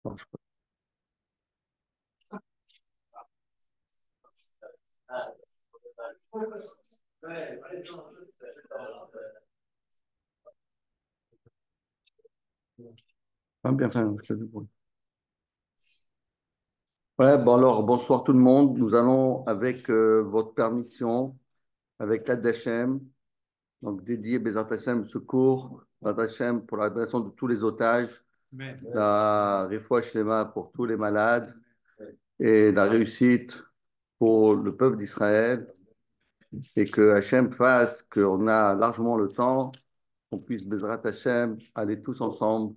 marche pas. Bien fait, je fais du bruit. Ouais, bon alors, bonsoir tout le monde. Nous allons, avec votre permission, avec l'aide d'Hachem, donc dédier Bezat Hachem ce cours, Bezat Hachem pour la libération de tous les otages, la réfoua shlema pour tous les malades et la réussite pour le peuple d'Israël et que Hachem fasse qu'on a largement le temps, qu'on puisse Bezrat Hachem aller tous ensemble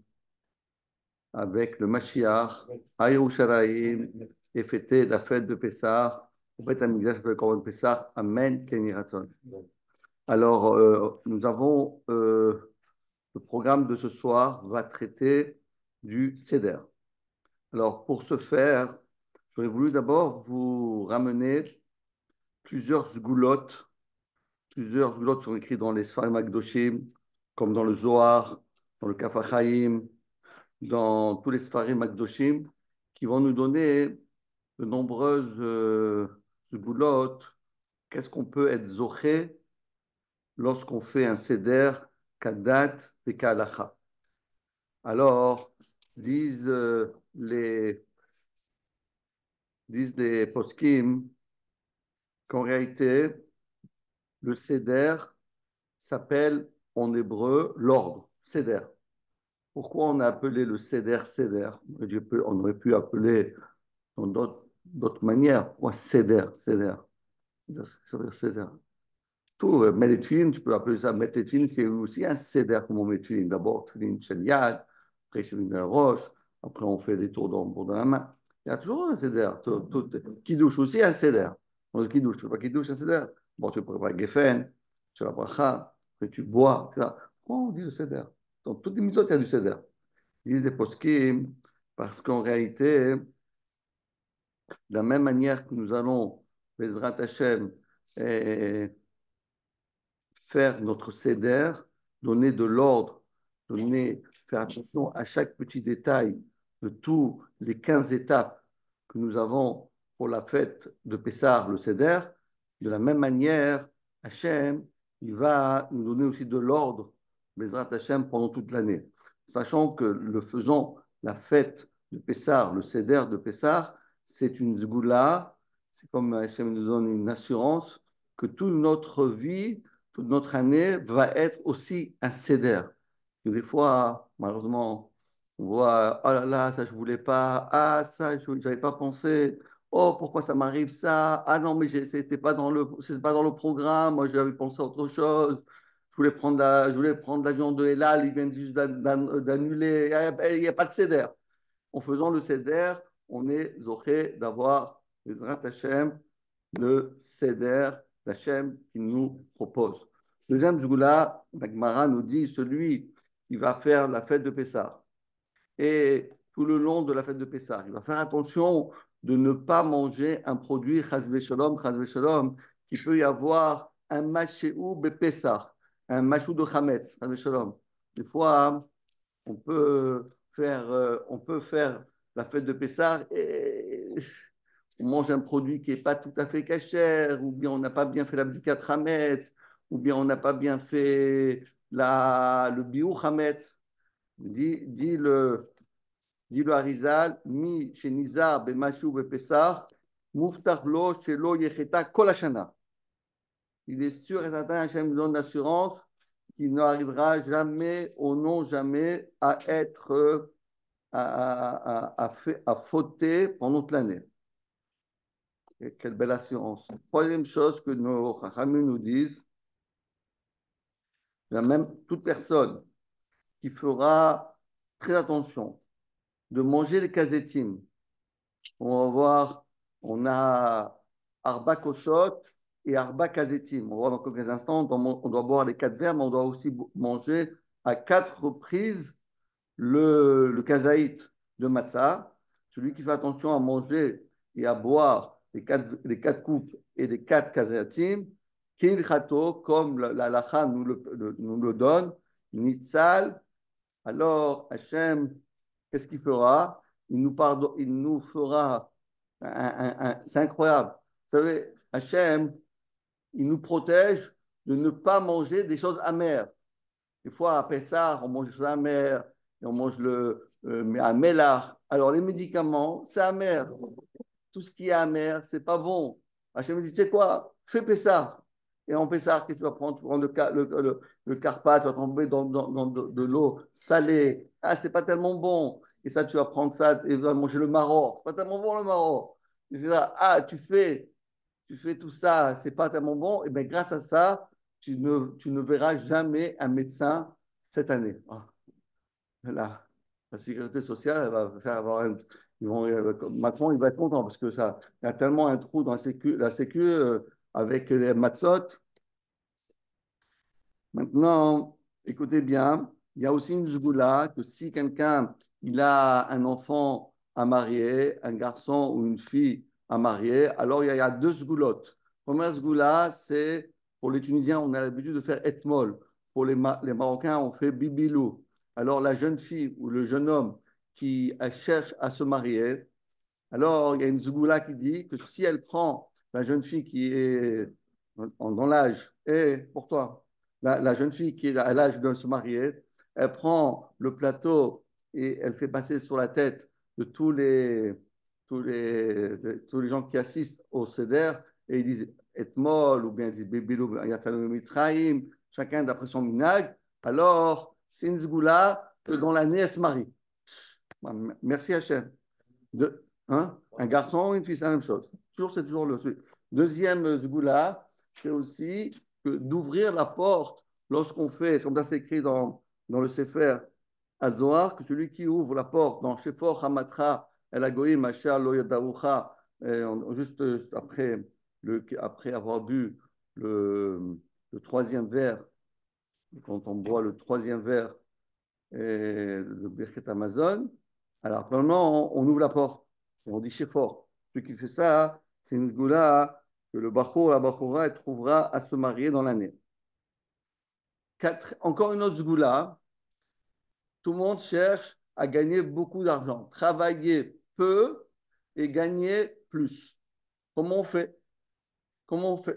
avec le Mashiach à Yerushalayim et fêter la fête de Pessah au Beth Amikdash pour le Korban Pessah. Amen. Ken Yireh Ratzon. Alors, nous avons le programme de ce soir va traiter du Seder. Alors, pour ce faire, j'aurais voulu d'abord vous ramener plusieurs zgoulottes. Plusieurs zgoulottes sont écrites dans les Sfarim Akdoshim, comme dans le Zohar, dans le Kaf HaChaim, dans tous les Sfarim Akdoshim, qui vont nous donner de nombreuses zgoulottes. Qu'est-ce qu'on peut être zoché lorsqu'on fait un Seder Kadat et Kalacha? Alors, disent les poskim qu'en réalité, le Seder s'appelle en hébreu l'ordre, Seder. Pourquoi on a appelé le Seder Seder? On aurait pu appeler dans d'autres manières. Pourquoi Seder Seder? Ça veut dire Seder. Tout, mettre les tefilines, tu peux appeler ça mettre les tefilines, c'est aussi un Seder comme on met les tefilines. D'abord, tefilines shel yad, après tefilines de la roche, après on fait des tours dans le bout de la main. Il y a toujours un Seder. Kiddush aussi un Seder. Dans le Kiddush, tu fais pas Kiddush, un Seder. Bon, tu prépares Geffen, tu fais la bracha, après tu bois, etc. Pourquoi on dit le Seder? Dans toutes les mitzvot, il y a du Seder. Ils disent des poskim, parce qu'en réalité, de la même manière que nous allons, Bezrat Hashem, eh, faire notre Seder, donner de l'ordre, faire attention à chaque petit détail de tous les 15 étapes que nous avons pour la fête de Pessah, le Seder. De la même manière, Hachem, il va nous donner aussi de l'ordre, Bezrat Hachem, pendant toute l'année. Sachant que le faisant la fête de Pessah, le Seder de Pessah, c'est une zgoula, c'est comme Hachem nous donne une assurance que toute notre vie, toute notre année va être aussi un Seder. Des fois, malheureusement, on voit, oh là là, ça je voulais pas, ah ça je n'avais pas pensé, oh pourquoi ça m'arrive ça, ah non mais c'était pas dans c'est pas dans le programme, moi j'avais pensé à autre chose, je voulais prendre l'avion de Elal, ils viennent juste d'annuler, il n'y a pas de Seder. En faisant le Seder, on est zoché d'avoir les Hashem, le Seder d'Hachem qu'il nous propose. Deuxième Zgoula, la Gemara nous dit celui qui va faire la fête de Pessah et tout le long de la fête de Pessah, il va faire attention de ne pas manger un produit chas v'shalom, qui peut y avoir un machéou Pessah, un machou de chametz, chas v'shalom. Des fois, on peut faire la fête de Pessah et on mange un produit qui n'est pas tout à fait cachère, ou bien on n'a pas bien fait la bdikat Hametz, ou bien on n'a pas bien fait le biou Hametz. Dit le Harizal, mi chez Nizar, Bemashou, Bepessah, Muftar lo, shelo yecheta kol hashana. Il est sûr et certain, Hachem nous donne l'assurance qu'il n'arrivera jamais, au non jamais, à être, à fauter pendant toute l'année. Et quelle belle assurance. Troisième chose que nos Chachamim nous disent, même toute personne qui fera très attention de manger les kazetim. On va voir, on a Arba Koshot et Arba Kazetim. On va voir dans quelques instants, on doit boire les 4 verres, mais on doit aussi manger à 4 reprises le kazaït de matzah. Celui qui fait attention à manger et à boire les quatre coupes et les 4 kazaïtim, Kil Khato, comme la lacha nous le donne, Nitzal. Alors Hachem, qu'est-ce qu'il fera? il nous fera c'est incroyable. Vous savez, Hachem, il nous protège de ne pas manger des choses amères. Des fois, à Pessah, on mange des choses amères, et on mange un mélar. Alors, les médicaments, c'est amer. Tout ce qui est amer, c'est pas bon. Hachem me dit, tu sais quoi, fais Pessah. Et en Pessah, qu'est-ce que tu vas prendre? Tu vas prendre le Carpat, tu vas tomber dans de l'eau salée. Ah, c'est pas tellement bon. Et ça, tu vas prendre ça et tu vas manger le maror. C'est pas tellement bon le maror. Et c'est ça. Ah, tu fais tout ça, c'est pas tellement bon. Et bien, grâce à ça, tu ne verras jamais un médecin cette année. Ah, là, la sécurité sociale, elle va faire avoir un. Macron, il va être content parce que ça, il y a tellement un trou dans la sécu avec les matzot. Maintenant, écoutez bien, il y a aussi une zgoula que si quelqu'un il a un enfant à marier, un garçon ou une fille à marier, alors il y a deux zgoulottes. Première zgoula, c'est pour les Tunisiens, on a l'habitude de faire etmol. Pour les Marocains, on fait bibilou. Alors la jeune fille ou le jeune homme qui cherche à se marier, alors, il y a une zougoula qui dit que si elle prend la jeune fille qui est dans l'âge, et pour toi, la jeune fille qui est à l'âge de se marier, elle prend le plateau et elle fait passer sur la tête de tous les gens qui assistent au Seder et ils disent Etmol ou bien ils disent Bébilou, Yatalou Mitzrayim, chacun d'après son minag. Alors, c'est une zgoula que dans l'année elle se marie. Merci Hachem. Hein? Un garçon, une fille, c'est la même chose. Toujours, c'est toujours le sujet. Deuxième zgoula, c'est aussi d'ouvrir la porte lorsqu'on fait, comme ça c'est écrit dans le Sefer Azohar, que celui qui ouvre la porte dans Shefor Hamatra El Agoyim Asher Lo Yadarucha, juste après avoir bu le troisième verre, quand on boit le troisième verre le Birket Amazon, alors normalement, on ouvre la porte et on dit chez fort. Celui qui fait ça, c'est une zgoula que le Bachour, la Bachoura, elle trouvera à se marier dans l'année. Encore une autre zgoula, tout le monde cherche à gagner beaucoup d'argent, travailler peu et gagner plus. Comment on fait? Comment on fait?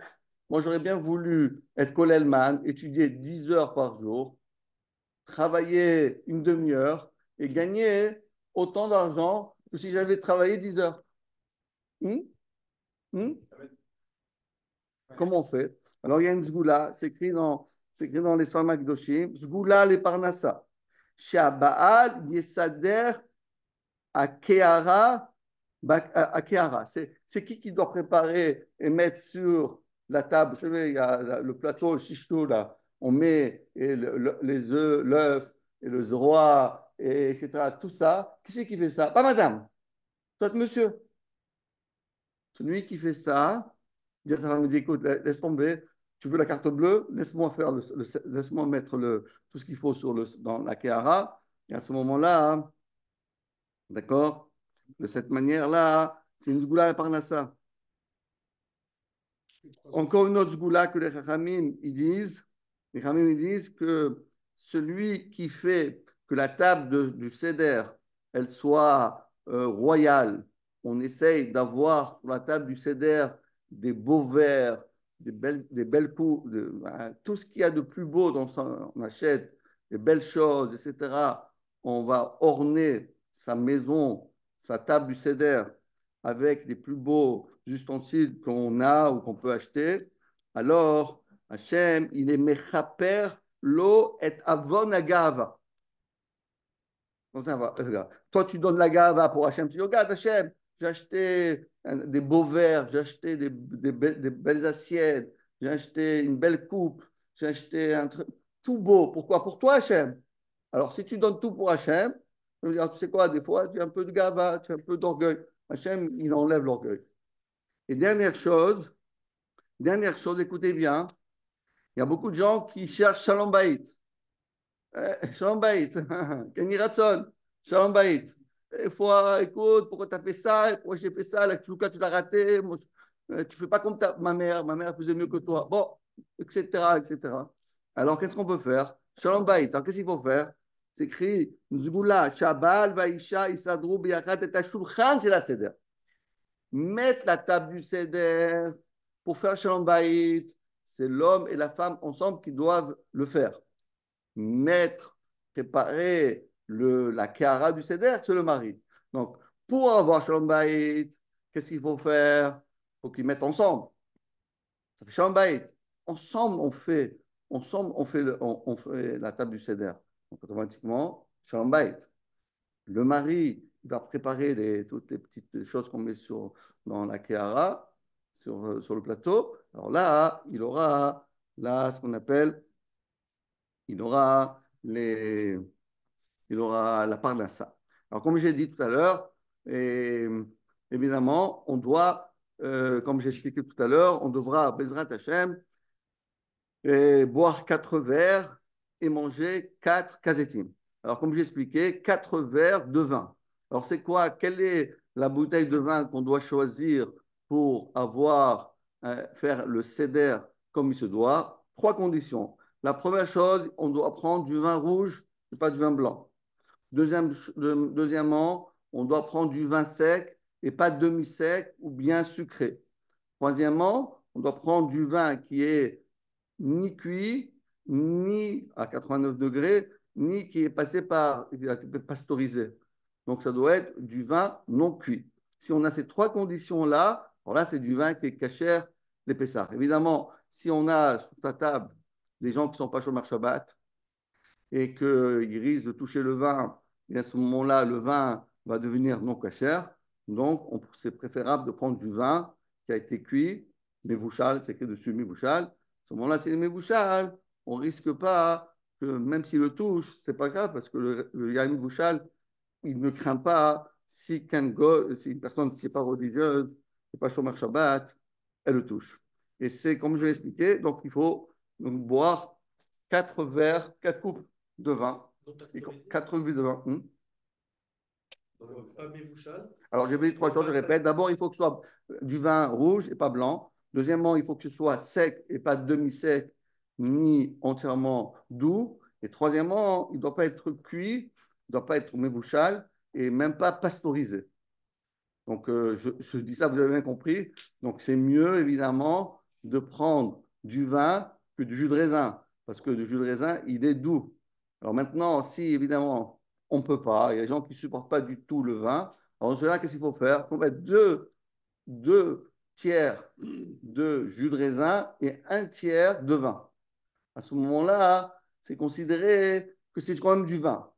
Moi, j'aurais bien voulu être Kolelman, étudier 10 heures par jour, travailler une demi-heure et gagner autant d'argent que si j'avais travaillé 10 heures. Hmm? Hmm? Comment on fait? Alors, il y a une zgoula, c'est écrit dans les Sfam Akdoshim, zgoula le parnassa. Shabaal yesader akeara, akeara. C'est qui doit préparer et mettre sur la table? Vous savez, il y a le plateau, le chichtou, là. On met les œufs, l'œuf, et le roi, etc. Tout ça. Qui c'est qui fait ça? Pas madame. Toi, monsieur. Celui qui fait ça, dit à sa femme, il dit, écoute, laisse tomber, tu veux la carte bleue, laisse-moi faire laisse-moi mettre tout ce qu'il faut dans la Kehara. Et à ce moment-là, hein, d'accord, de cette manière-là, c'est une zgoula à Parnassa. Encore une autre zgoula que les Chachamim, ils disent que celui qui fait que la table du Seder, elle soit royale, on essaye d'avoir sur la table du Seder des beaux verres, des belles coupes, tout ce qu'il y a de plus beau dans on achète des belles choses, etc. On va orner sa maison, sa table du Seder avec les plus beaux ustensiles qu'on a ou qu'on peut acheter, alors Hachem, il est mechaper lo et avon agava. Toi, tu donnes la gava pour Hachem. Tu dis, regarde Hachem, j'ai acheté des beaux verres, j'ai acheté des belles assiettes, j'ai acheté une belle coupe, j'ai acheté un truc tout beau. Pourquoi? Pour toi, Hachem. Alors, si tu donnes tout pour Hachem, je veux dire, tu sais quoi, des fois, tu as un peu de gava, tu as un peu d'orgueil. Hachem, il enlève l'orgueil. Et dernière chose, écoutez bien, il y a beaucoup de gens qui cherchent Shalom Bayit. Shalom Bayit, Kenny Ratson, Shalom Bayit. Des fois, écoute, pourquoi tu as fait ça? Pourquoi j'ai fait ça? La tchouka, tu l'as raté. Moi, tu ne fais pas comme ma mère faisait mieux que toi. Bon, etc., etc. Alors, qu'est-ce qu'on peut faire? Shalom Bayit. Alors, qu'est-ce qu'il faut faire? C'est écrit Zgula, Shabal, Vaisha, Isadrou, Biachat et Ashulchan, c'est la Seder. Mettre la table du Seder pour faire Shalom Bayit, c'est l'homme et la femme ensemble qui doivent le faire. Mettre, préparer la Kehara du Seder, c'est le mari. Donc, pour avoir Shalom Bayit, qu'est-ce qu'il faut faire? Il faut qu'ils mettent ensemble. Ça fait Shalom Bayit. Ensemble, on fait la table du Seder. Donc, automatiquement, Shalom Bayit. Le mari va préparer toutes les petites choses qu'on met dans la Kehara, sur le plateau. Alors là, il aura ce qu'on appelle, il aura il aura la part d'un ça. Alors, comme j'ai dit tout à l'heure, évidemment, on doit, comme j'ai expliqué tout à l'heure, on devra, Bezrat Hashem, boire 4 verres et manger 4 kazetim. Alors, comme j'ai expliqué, 4 verres de vin. Alors, c'est quoi? Quelle est la bouteille de vin qu'on doit choisir pour faire le seder comme il se doit? 3 conditions. La première chose, on doit prendre du vin rouge et pas du vin blanc. Deuxièmement, on doit prendre du vin sec et pas demi-sec ou bien sucré. Troisièmement, on doit prendre du vin qui est ni cuit, ni à 89 degrés, ni qui est passé par pasteurisé. Donc, ça doit être du vin non cuit. Si on a ces 3 conditions-là, alors là, c'est du vin qui est cachère les Pessah. Évidemment, si on a sur ta table des gens qui ne sont pas chômeurs Shabbat, et qu'il risque de toucher le vin, et à ce moment-là, le vin va devenir non cachère. Donc, c'est préférable de prendre du vin qui a été cuit, mévouchal, c'est écrit dessus mévouchal. À ce moment-là, c'est mévouchal. On ne risque pas que, même s'il le touche, c'est pas grave parce que le yain mévouchal, il ne craint pas si une personne qui n'est pas religieuse, qui n'est pas chômeur Shabbat, elle le touche. Et c'est comme je l'ai expliqué, donc il faut donc, boire 4 verres, 4 coupes de vin. 4 cuves de vin. Alors, j'ai dit 3 choses, je répète. D'abord, il faut que ce soit du vin rouge et pas blanc. Deuxièmement, il faut que ce soit sec et pas demi-sec, ni entièrement doux. Et troisièmement, il ne doit pas être cuit, il ne doit pas être mévouchal et même pas pasteurisé. Donc, je dis ça, vous avez bien compris. Donc, c'est mieux, évidemment, de prendre du vin que du jus de raisin, parce que le jus de raisin, il est doux. Alors maintenant, si, évidemment, on ne peut pas, il y a des gens qui ne supportent pas du tout le vin, alors en cela, qu'est-ce qu'il faut faire? Il faut mettre deux tiers de jus de raisin et un tiers de vin. À ce moment-là, c'est considéré que c'est quand même du vin.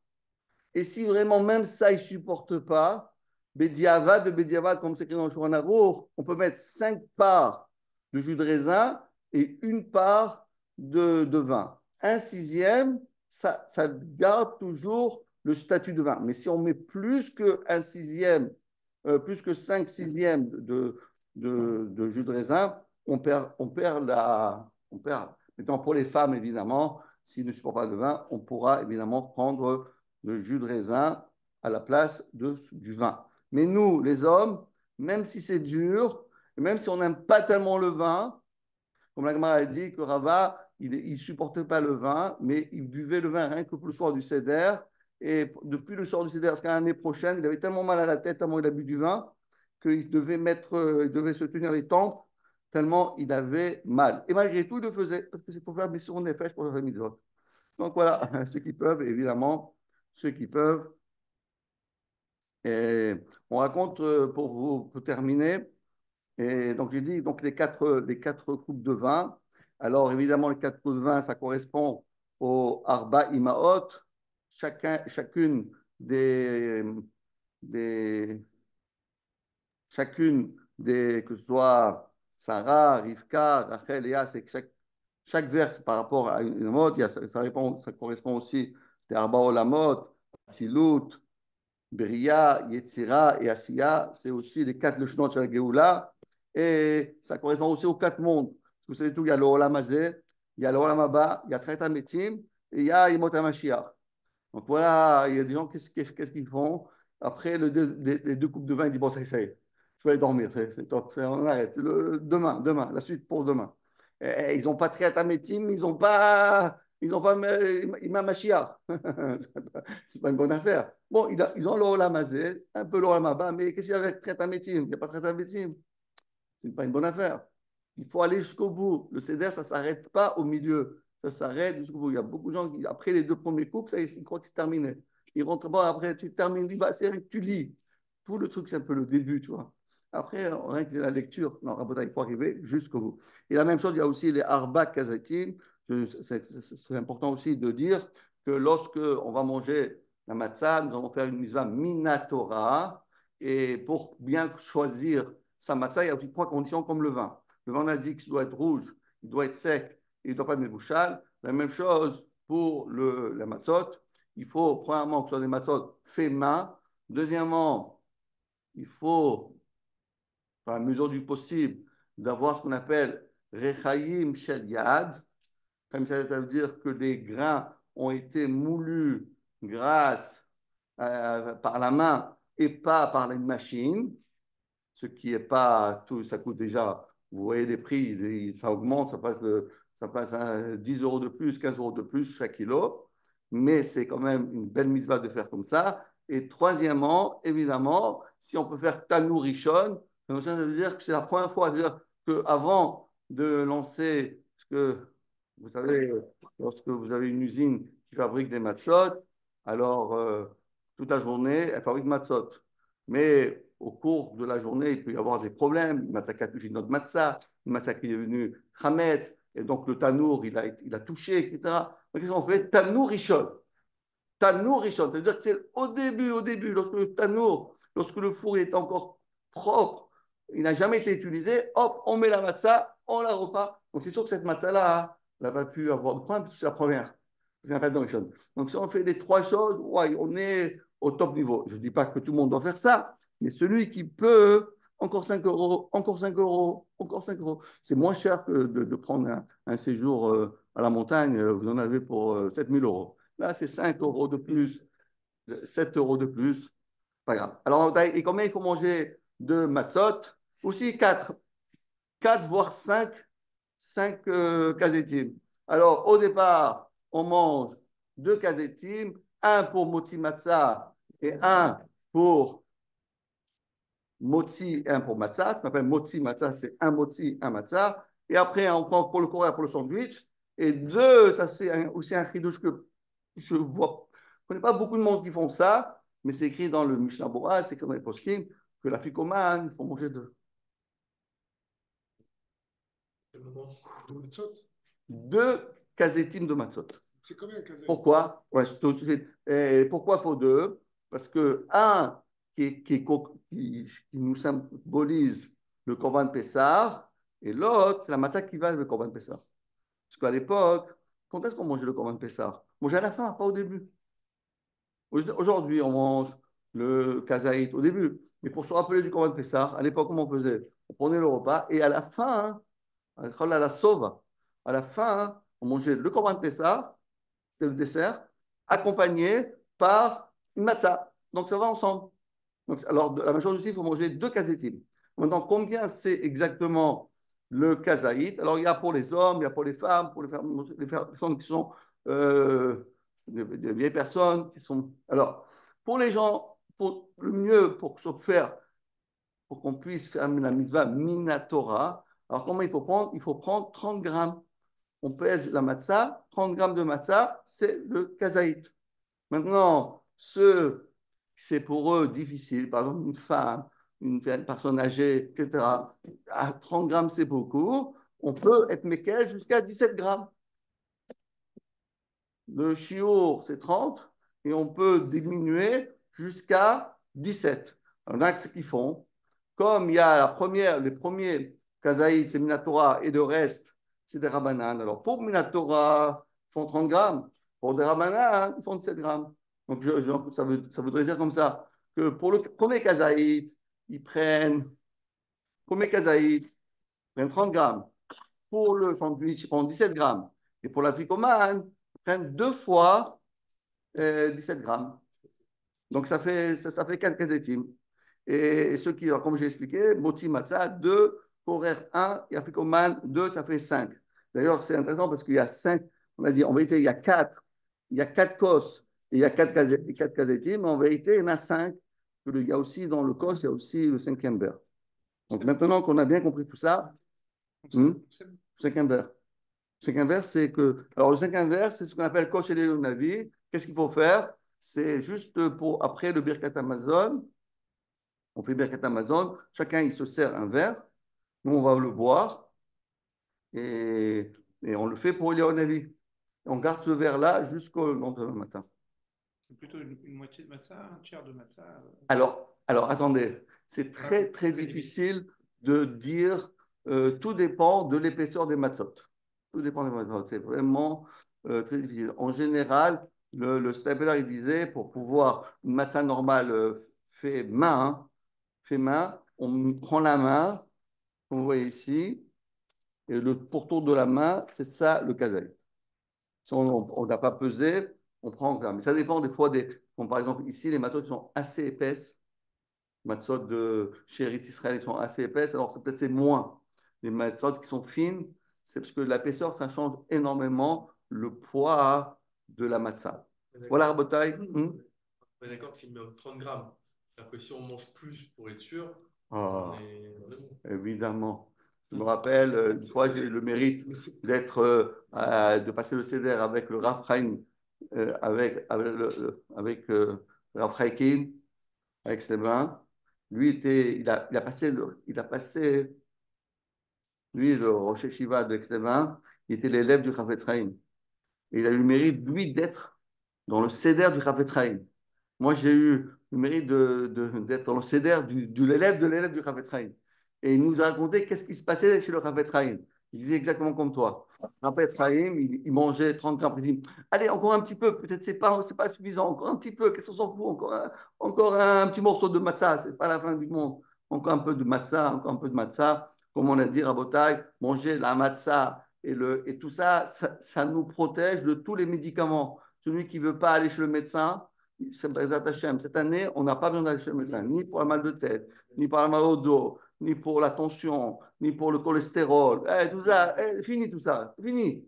Et si vraiment même ça, il ne supporte pas, Bediavad, comme c'est écrit dans le Shulchan Aruch, on peut mettre 5 parts de jus de raisin et 1 part de vin. Un sixième, ça garde toujours le statut de vin. Mais si on met plus que un sixième, plus que 5/6 de jus de raisin, on perd Maintenant, pour les femmes, évidemment, s'ils ne supportent pas de vin, on pourra évidemment prendre le jus de raisin à la place du vin. Mais nous, les hommes, même si c'est dur, même si on n'aime pas tellement le vin, comme la Gemara a dit que Rava, il ne supportait pas le vin, mais il buvait le vin rien que pour le soir du Seder. Et depuis le soir du Seder, jusqu'à l'année prochaine, il avait tellement mal à la tête, tellement il a bu du vin, qu'il devait se tenir les tempes, tellement il avait mal. Et malgré tout, il le faisait, parce que c'est pour faire des sur nefesh pour faire mitzvot. Donc voilà, ceux qui peuvent, évidemment, ceux qui peuvent. Et on raconte, pour terminer, et donc j'ai dit donc les quatre coupes de vin. Alors évidemment, les 4 coupes de vin, ça correspond au Arba Imaot. Chacune des, que ce soit Sarah, Rivka, Rachel, Léa, c'est que chaque vers par rapport à une mode. Ça correspond aussi des Arba Olamot, Tzilut, Beria, Yetzira et Asiya, c'est aussi les 4 Leshonot de la Géoula, et ça correspond aussi aux 4 mondes. Vous savez tout, il y a le Olam Hazeh, il y a le Olam Haba, il y a Tret HaMetim, et il y a Yemot HaMashiach. Donc voilà, il y a des gens, qu'est-ce qu'ils font? Après les 2 coupes de vin, ils disent, bon, ça y est, je vais aller dormir, c'est top, on arrête. Demain, la suite pour demain. Et ils n'ont pas Tret HaMetim, ils n'ont pas Ils n'ont pas Imam Mashiach. C'est pas une bonne affaire. Bon, ils ont l'Olam Hazé, un peu l'Olam Haba, mais qu'est-ce qu'il y a avec Tret Hametim? Il n'y a pas Tret Hametim. C'est pas une bonne affaire. Il faut aller jusqu'au bout. Le CDR, ça ne s'arrête pas au milieu. Ça s'arrête jusqu'au bout. Il y a beaucoup de gens qui, après les deux premiers couples, ils croient que c'est terminé. Ils rentrent, bon, après, tu termines, tu lis. Tout le truc, c'est un peu le début, tu vois. Après, rien que la lecture, non, il faut arriver jusqu'au bout. Et la même chose, il y a aussi les Arba Kazatim. C'est important aussi de dire que lorsque on va manger la matzah, nous allons faire une mitzvah minatora. Et pour bien choisir sa matzah, il y a aussi trois conditions comme le vin. Le vin, on a dit qu'il doit être rouge, il doit être sec, et il ne doit pas être mébouchal. La même chose pour la matzot. Il faut, premièrement, que ce soit des matzot faits main. Deuxièmement, il faut, dans la mesure du possible, d'avoir ce qu'on appelle rechaim shel yad. Comme ça veut dire que les grains ont été moulus grâce par la main et pas par une machine, ce qui est pas tout, ça coûte déjà, vous voyez les prix, ça augmente, ça passe à 10 euros de plus, 15 euros de plus chaque kilo, mais c'est quand même une belle mitzvah de faire comme ça. Et troisièmement, évidemment, si on peut faire Tanour Rishon, ça veut dire que c'est la première fois, c'est-à-dire qu'avant de lancer, parce que vous savez, lorsque vous avez une usine qui fabrique des matzot, alors toute la journée, elle fabrique matzot. Mais au cours de la journée, il peut y avoir des problèmes. Une matzah qui a touché notre matzah, une matzah qui est devenue chametz, et donc le tanour, il a touché, etc. Donc, qu'est-ce qu'on fait? Tanour rishon. Tanour rishon, c'est-à-dire que c'est au début, lorsque le tanour, lorsque le four est encore propre, il n'a jamais été utilisé, hop, on met la matzah, on la repart. Donc c'est sûr que cette matzah-là, elle n'a pas pu avoir de problème, c'est la première. C'est un tanour rishon. Donc si on fait les trois choses, ouais, on est au top niveau. Je ne dis pas que tout le monde doit faire ça, mais celui qui peut, encore 5 euros, encore 5 euros, encore 5 euros. C'est moins cher que de prendre un séjour à la montagne, vous en avez pour 7 000 euros. Là, c'est 5 euros de plus, 7 euros de plus. Pas grave. Alors, et combien il faut manger de matzot? Aussi 4. 4 voire 5 kazetim. Alors, au départ, on mange 2 kazetim, un pour moti matzah et un pour moti et un pour matzah. Ce qu'on appelle moti matzah, c'est un moti, un matzah. Et après, on prend pour le courrier, pour le sandwich. Et 2, ça c'est aussi un chidouche que je vois. Je ne connais pas beaucoup de monde qui font ça, mais c'est écrit dans le Mishnah Bora, c'est écrit dans les poskim, que la ficomane, il faut manger 2. Deux kazetim de matzot. C'est combien un kazaï? Pourquoi? Ouais, tout de suite. Et pourquoi il faut 2? Parce que un qui nous symbolise le Korban Pessah, et l'autre, c'est la matzah qui va avec le Korban Pessah. Parce qu'à l'époque, quand est-ce qu'on mangeait le Korban Pessah? On mangeait à la fin, pas au début. Aujourd'hui, on mange le kazaït au début. Mais pour se rappeler du Korban Pessah, à l'époque, comment on faisait? On prenait le repas et à la fin, à la sauve, à la fin, on mangeait le Korban Pessah, c'était le dessert, accompagné par une matzah. Donc ça va ensemble. Donc, alors, la majorité aussi, il faut manger 2 kazetim. Maintenant, combien c'est exactement le kazaït? Alors, il y a pour les hommes, il y a pour les femmes, pour les personnes qui sont des vieilles personnes qui sont. Alors, pour les gens, pour le mieux pour se faire, pour qu'on puisse faire la mitzvah minatora, alors comment il faut prendre? Il faut prendre 30 grammes. On pèse la matzah, 30 grammes de matzah, c'est le kazaït. Maintenant, c'est pour eux difficile, par exemple une femme, une personne âgée, etc. À 30 grammes, c'est beaucoup. On peut être méquel jusqu'à 17 grammes. Le chiour, c'est 30 et on peut diminuer jusqu'à 17. Alors là, ce qu'ils font, comme il y a les premiers kazaïd, c'est Minatora et le reste, c'est des Rabbanan. Alors pour Minatora, ils font 30 grammes. Pour des Rabbanan, ils font 17 grammes. Donc ça voudrait dire comme ça que pour le premier kazaïd, premier kazaïd, ils prennent 30 grammes. Pour le sandwich, ils prennent 17 grammes. Et pour la ficomane, ils prennent 2 fois 17 grammes. Donc ça fait 4 kazetim. Et ceux qui, alors, comme j'ai expliqué, moti matzah 2, horaire 1, et afikoman 2, ça fait 5. D'ailleurs, c'est intéressant parce qu'il y a 5, On a dit, en vérité, il y a quatre kos et il y a quatre kazetim, mais en vérité, il y en a cinq. Il y a aussi dans le kos, il y a aussi le cinquième verre. Donc maintenant qu'on a bien compris tout ça, cinquième verre. Cinquième verre, c'est que. Alors, le cinquième verre, c'est ce qu'on appelle kos et le navi. Qu'est-ce qu'il faut faire? C'est juste pour, après le Birkat Amazon, on fait Birkat Amazon, chacun il se sert un verre, nous on va le boire et, et on le fait pour Eliyahu Navi. On garde ce verre-là jusqu'au lendemain matin. C'est plutôt une moitié de matzah, un tiers de matzah. Alors attendez, c'est très difficile de dire, tout dépend de l'épaisseur des matzot. Tout dépend des matzot, c'est vraiment très difficile. En général, le Stapler, il disait, pour pouvoir, une matzah normale fait main, on prend la main, comme vous voyez ici, et le pourtour de la main, c'est ça le kazaï. Si on n'a pas pesé, on prend. Mais ça dépend des fois comme par exemple ici, les matzot sont assez épaisses. Les matzot de chez Eretz Israël ils sont assez épaisses, alors peut-être c'est moins. Les matzot qui sont fines, c'est parce que l'épaisseur, ça change énormément le poids de la matzah. Voilà, Rabotai. On est d'accord qu'il met 30 grammes. C'est-à-dire que si on mange plus pour être sûr, Oh, on est bon. évidemment. Je me rappelle, une fois, j'ai eu le mérite de passer le CEDER avec le Rav Chaim, avec Rav Chaikin, avec ses mains. Lui, il a passé, lui, le Rosh Hashiva de Extrémain, il était l'élève du Chafetz Chaim. Et il a eu le mérite, lui, d'être dans le CEDER du Chafetz Chaim. Moi, j'ai eu le mérite d'être dans le CEDER de l'élève du Chafetz Chaim. Et il nous a raconté qu'est-ce qui se passait chez le Chafetz Chaim. Il disait exactement comme toi. Chafetz Chaim, il mangeait 30 grammes. Il dit, allez, encore un petit peu, peut-être c'est pas suffisant, encore un petit peu, qu'est-ce qu'on s'en fout, encore un petit morceau de matzah, c'est pas la fin du monde. Encore un peu de matzah, encore un peu de matzah. Comme on a dit, Rabotai, manger la matzah et tout ça, ça nous protège de tous les médicaments. Celui qui ne veut pas aller chez le médecin, cette année, on n'a pas besoin d'aller chez le médecin, ni pour le mal de tête, ni pour le mal au dos, ni pour la tension, ni pour le cholestérol. Tout ça, fini tout ça, fini.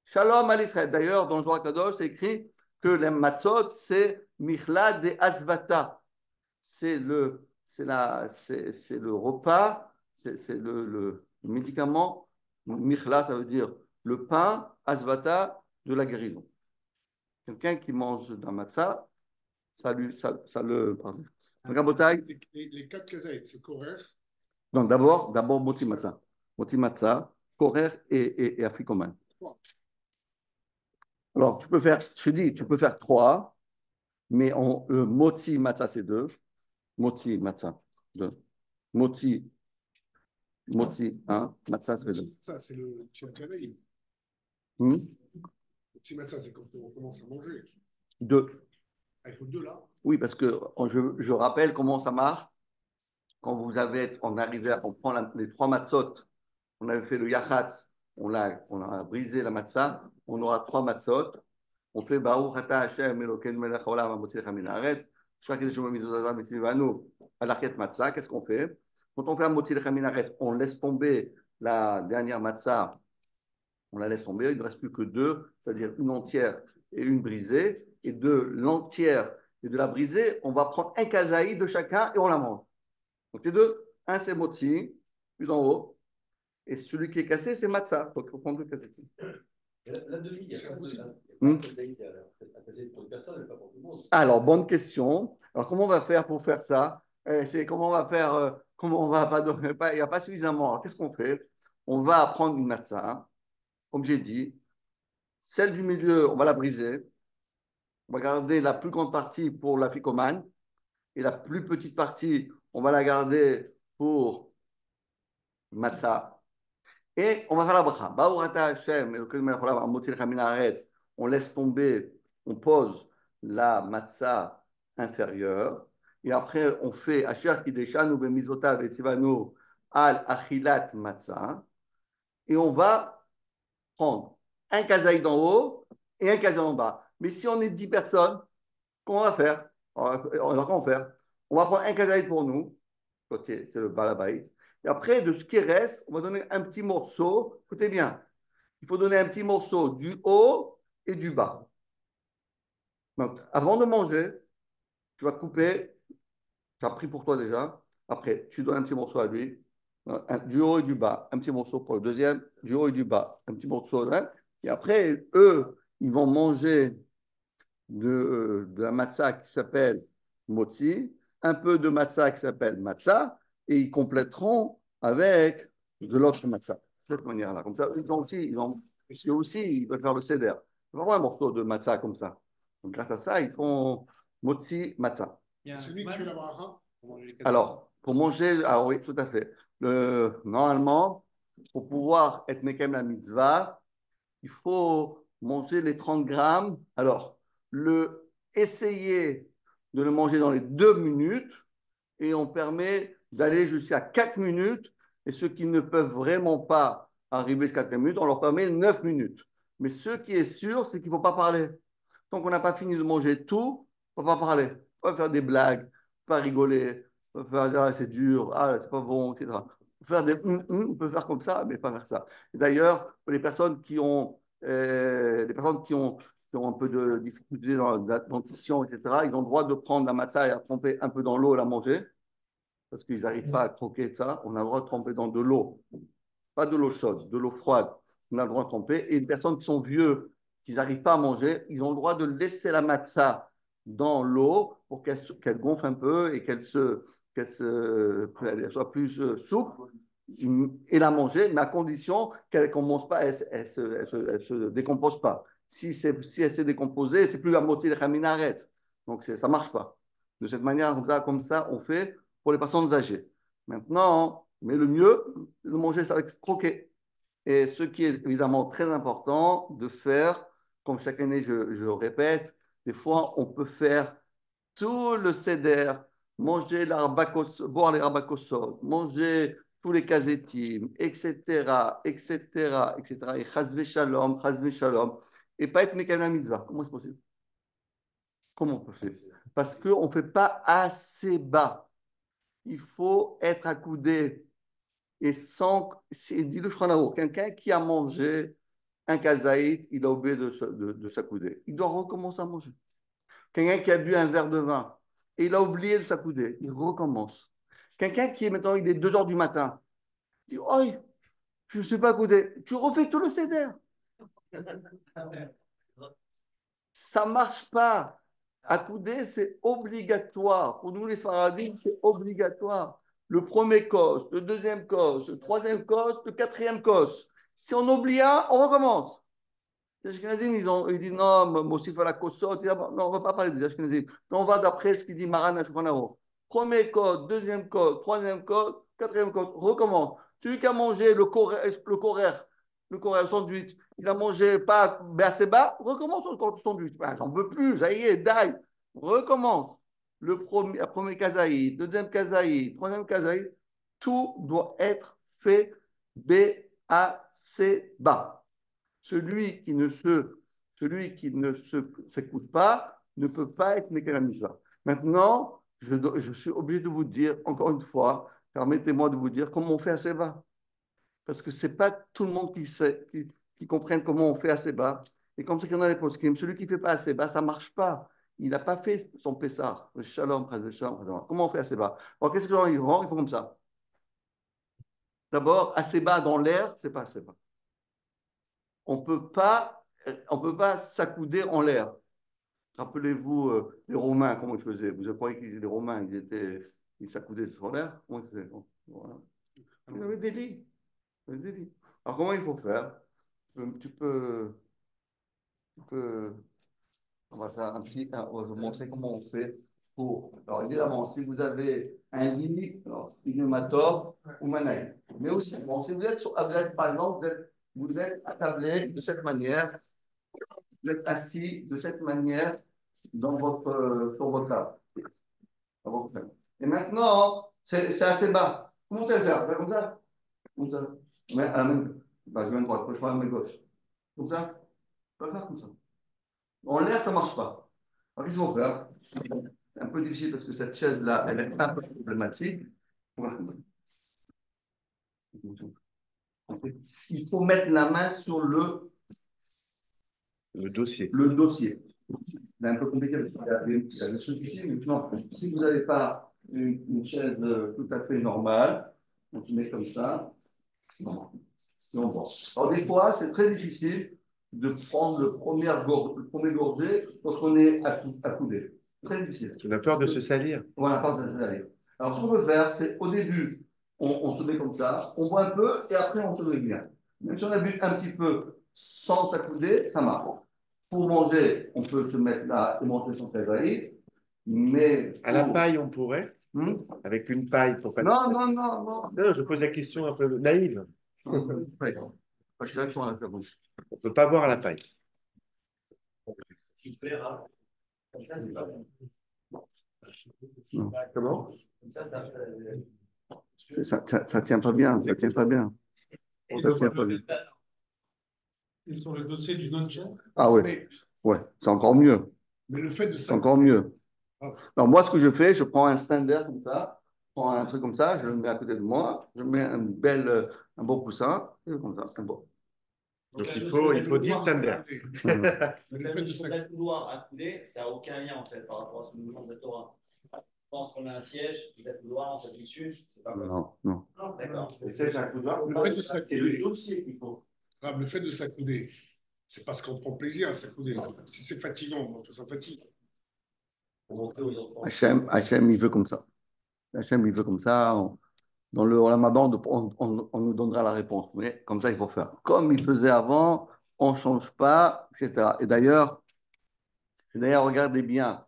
Shalom al Israël. D'ailleurs, dans le Zohar Kadosh, c'est écrit que les matzot, c'est Michla de Asvata. C'est le repas, c'est le médicament. Michla, ça veut dire le pain, Asvata, de la guérison. Quelqu'un qui mange d'un matzah, ça le. Pardon. Les quatre kazaïs, c'est Korer. Donc d'abord Moti Matzah. Moti Matzah, Korer et Afrikoman. Alors, je te dis, tu peux faire trois, mais Moti Matzah, c'est deux. Moti Matzah, deux. Moti, un. Matzah, c'est deux. Ça, c'est le Tchèque-Canaï. Hmm? Le petit matzah, c'est quand on commence à manger. Deux. Ah, il faut deux là. Oui, parce que je rappelle comment ça marche. Quand on arrivait, on prend les trois matzot, on avait fait le yachatz, on a brisé la matzah, on aura trois matzot, on fait Baruch Ata Hashem Elokeinu melech haolam hamotzi lecha min haaretz, chaque jour mitzvot mitzvanu à l'arquette matzah, qu'est-ce qu'on fait? Quand on fait hamotzi lecha min haaretz, on laisse tomber la dernière matzah, on la laisse tomber, il ne reste plus que deux, c'est-à-dire une entière et une brisée, et de l'entière et de la brisée, on va prendre un kazaï de chacun et on la mange. Donc les deux, un c'est motzi, plus en haut, et celui qui est cassé, c'est matzah. Donc il faut prendre le cassé. La demi, il n'y a pas de pour une personne, mais pas pour tout le monde. Alors, bonne question. Alors, comment on va faire pour faire ça? C'est comment on va faire, comment on va pas, il n'y a pas suffisamment. Alors, qu'est-ce qu'on fait? On va prendre une matzah, comme j'ai dit. Celle du milieu, on va la briser. On va garder la plus grande partie pour la ficomane. Et la plus petite partie, on va la garder pour matzah. Et on va faire la bracha. Baourata Hashem, on laisse tomber, on pose la matzah inférieure. Et après, on fait Asher Kideshanu Bemizotav et Tzivanu al Achilat Matzah. Et on va prendre un kazaï d'en haut et un kazaï en bas. Mais si on est 10 personnes, comment on va faire? On va faire. On va prendre un kazaï pour nous, c'est le balabait. Et après, de ce qui reste, on va donner un petit morceau. Écoutez bien, il faut donner un petit morceau du haut et du bas. Donc, avant de manger, tu vas couper, tu as pris pour toi déjà. Après, tu donnes un petit morceau à lui, du haut et du bas. Un petit morceau pour le deuxième, du haut et du bas. Un petit morceau là. Et après, eux, ils vont manger de la matzah qui s'appelle motzi, un peu de matzah qui s'appelle matzah, et ils compléteront avec de l'autre matzah. De cette manière-là. Comme ça, eux aussi, ils peuvent faire le seder. C'est vraiment un morceau de matzah comme ça. Donc, grâce à ça, ils font motzi matzah. Il y a un Celui qui fait zman la bracha, pour manger les quatre Alors, pour manger, ah oui, tout à fait. Normalement, pour pouvoir être Mekem la mitzvah, il faut manger les 30 grammes. Alors, essayer de le manger dans les 2 minutes et on permet d'aller jusqu'à 4 minutes. Et ceux qui ne peuvent vraiment pas arriver jusqu'à 4 minutes, on leur permet 9 minutes. Mais ce qui est sûr, c'est qu'il ne faut pas parler. Tant qu'on n'a pas fini de manger tout, il ne faut pas parler. Il ne faut pas faire des blagues, pas rigoler, pas faire ah, c'est dur, ah, c'est pas bon, etc. Faire des on peut faire comme ça, mais pas faire ça. D'ailleurs, pour les personnes qui ont un peu de difficulté dans la dentition, etc., ils ont le droit de prendre la matzah et la tremper un peu dans l'eau et la manger, parce qu'ils n'arrivent pas à croquer ça. On a le droit de tremper dans de l'eau, pas de l'eau chaude, de l'eau froide. On a le droit de tremper. Et les personnes qui sont vieux, qui n'arrivent pas à manger, ils ont le droit de laisser la matzah dans l'eau pour qu'elle gonfle un peu et qu'elle soit plus souple et la manger, mais à condition qu'elle ne commence pas, elle se décompose pas. Si elle s'est décomposée, c'est plus la moitié de la minaret. Donc ça ne marche pas. De cette manière, comme ça, on fait pour les personnes âgées. Maintenant, mais le mieux, de manger ça avec croquer. Et ce qui est évidemment très important de faire, comme chaque année je répète, des fois on peut faire tout le seder, manger boire les rabakosot, manger tous les kazetim, etc., etc., etc., et chazve shalom, et pas être mécanique mitzvah. Comment c'est possible? Comment on peut faire? Parce qu'on ne fait pas assez bas. Il faut être accoudé et sans. Dit le Shulchan Aruch, quelqu'un qui a mangé un kazaït, il a oublié de s'accouder. Il doit recommencer à manger. Quelqu'un qui a bu un verre de vin et il a oublié de s'accouder, il recommence. Quelqu'un qui est maintenant, il est 2 heures du matin, il dit oh, je ne suis pas accoudé. Tu refais tout le seder. Ça ne marche pas. Accouder, c'est obligatoire. Pour nous, les Sfaradim, c'est obligatoire. Le premier cos, le deuxième cos, le troisième cos, le quatrième cos. Si on oublie un, on recommence. Les Ashkenazim, ils disent non, Mosif à la Kosot. Non, on ne va pas parler des Ashkenazim. On va d'après ce qu'il dit Maran Ashkenao. Premier code, deuxième code, troisième code, quatrième code. Recommence. Celui qui a mangé le coréen sandwich, il a mangé pas assez bas, recommence encore le sandwich. Ben, j'en veux plus, ça y est, die. Recommence. La première kazaï, deuxième kazaï, troisième kazaï, tout doit être fait assez bas. Celui qui ne s'écoute pas ne peut pas être Mekalamisha. Maintenant, je suis obligé de vous dire, encore une fois, permettez-moi de vous dire comment on fait assez bas. Parce que ce n'est pas tout le monde qui comprenne comment on fait assez bas. Et comme c'est qu'il y en a les poskim, celui qui ne fait pas assez bas, ça ne marche pas. Il n'a pas fait son Pessar. Shalom, shalom. Comment on fait assez bas? Alors, qu'est-ce que les gens ils font comme ça. D'abord, assez bas dans l'air, ce n'est pas assez bas. On peut pas s'accouder en l'air. Rappelez-vous les Romains, comment ils faisaient. Vous croyez qu'ils étaient des Romains, ils s'accoudaient sur l'air. Comment ils faisaient? Voilà. Ils avaient des lits. Ils avaient des lits. Alors comment il faut faire? Tu peux, on va faire on va vous montrer comment on fait pour. Alors évidemment, si vous avez un lit, pneumator ou manaï. Mais aussi, bon, si vous êtes, par exemple, vous êtes attablé de cette manière, vous êtes assis de cette manière sur votre table. Et maintenant, c'est assez bas. Comment tu vas le faire? Comme ça? Comme ça. Mais à la main, bah, je vais à droite, je vais à la main gauche. Comme ça? Je vais faire comme ça. En l'air, ça ne marche pas. Alors, qu'est-ce qu'il faut faire? C'est un peu difficile parce que cette chaise-là, elle est un peu problématique. Voilà. Il faut mettre la main sur le dossier. Le dossier. C'est un peu compliqué parce qu'il y a des choses ici. Maintenant, si vous n'avez pas une chaise tout à fait normale, on se met comme ça. Bon. Et on voit. Alors, des fois, c'est très difficile de prendre le premier gorgée lorsqu'on est accoudé. Très difficile. On a peur de se salir. On a peur de se salir. Alors, ce qu'on peut faire, c'est au début, on se met comme ça, on boit un peu et après, on se met bien. Même si on a bu un petit peu sans s'accouder, ça marche. Pour manger, on peut se mettre là et manger sans travailler, mais À la paille, on pourrait, avec une paille pour pas. Non. Non, je pose la question un peu naïve. Ouais. Je suis d'accord avec la bouche. On ne peut pas boire à la paille. Super, hein. Comme ça, c'est pas bon. Comment? Comme Ça tient pas bien, ça tient pas bien. Ça tient pas bien. Et sur le dossier du non-chef? Ah ouais, ouais, c'est encore mieux. Mais le fait de C'est encore mieux. Ah. Alors moi, ce que je fais, je prends un standard comme ça, je prends un truc comme ça, je le mets à côté de moi, je mets un beau coussin, et comme ça, c'est bon. Donc il faut 10 standards. Le fait de le couloir accoudé, ça n'a aucun lien en fait par rapport à ce mouvement de la Torah. Je pense qu'on a un siège, peut-être couloir, on s'appuie dessus, c'est pas bon. Non. D'accord. Le fait de s'accouder, dossier qu'il faut. le fait de s'accouder, c'est parce qu'on prend plaisir à s'accouder. Si c'est fatigant, ça fatigue. Pour montrer aux enfants. Hachem, il veut comme ça. Hachem, il veut comme ça. Dans le Ramadan, on nous donnera la réponse. Mais comme ça, il faut faire. Comme il faisait avant, on ne change pas, etc. Et d'ailleurs, regardez bien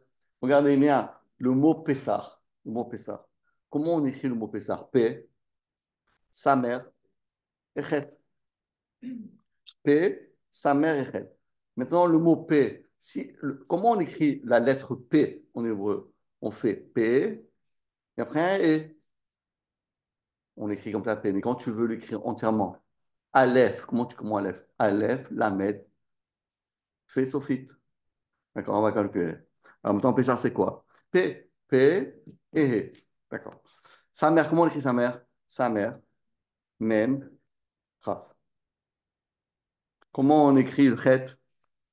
le mot Pessah. Le mot Pessah. Comment on écrit le mot Pessah? P, sa mère, Echet. P, sa mère, Echet. Maintenant, le mot P, comment on écrit la lettre P en hébreu? On fait P, et après un E. On écrit comme ça P, mais quand tu veux l'écrire entièrement, Aleph, comment Aleph? Aleph, Lamed, fait Sophite. D'accord, on va calculer. Alors, maintenant, Pessah, c'est quoi? P et He. D'accord. Sa mère, comment on écrit sa mère? Sa mère, Mem, Raf. Comment on écrit le Chet?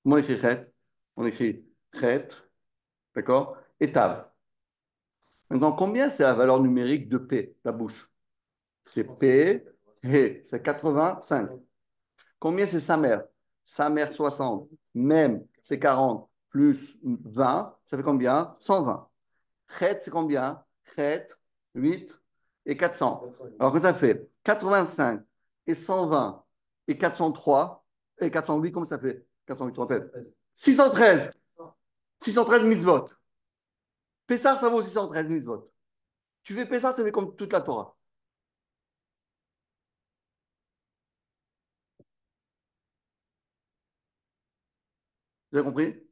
Comment on écrit Chet? On écrit Chet, d'accord? Et Tav. Maintenant, combien c'est la valeur numérique de P, la bouche? C'est P, He, c'est 85. Combien c'est sa mère? Sa mère 60. Même, c'est 40 plus 20, ça fait combien? 120. Chet, c'est combien? Chet, 8 et 400. Alors que ça fait 85 et 120 et 403 et 408, comment ça fait? 408, tu rappelles? 613. 613 mitzvot. Pessah, ça vaut 613 mitzvot. Tu fais Pessah, ça fait comme toute la Torah. Vous avez compris?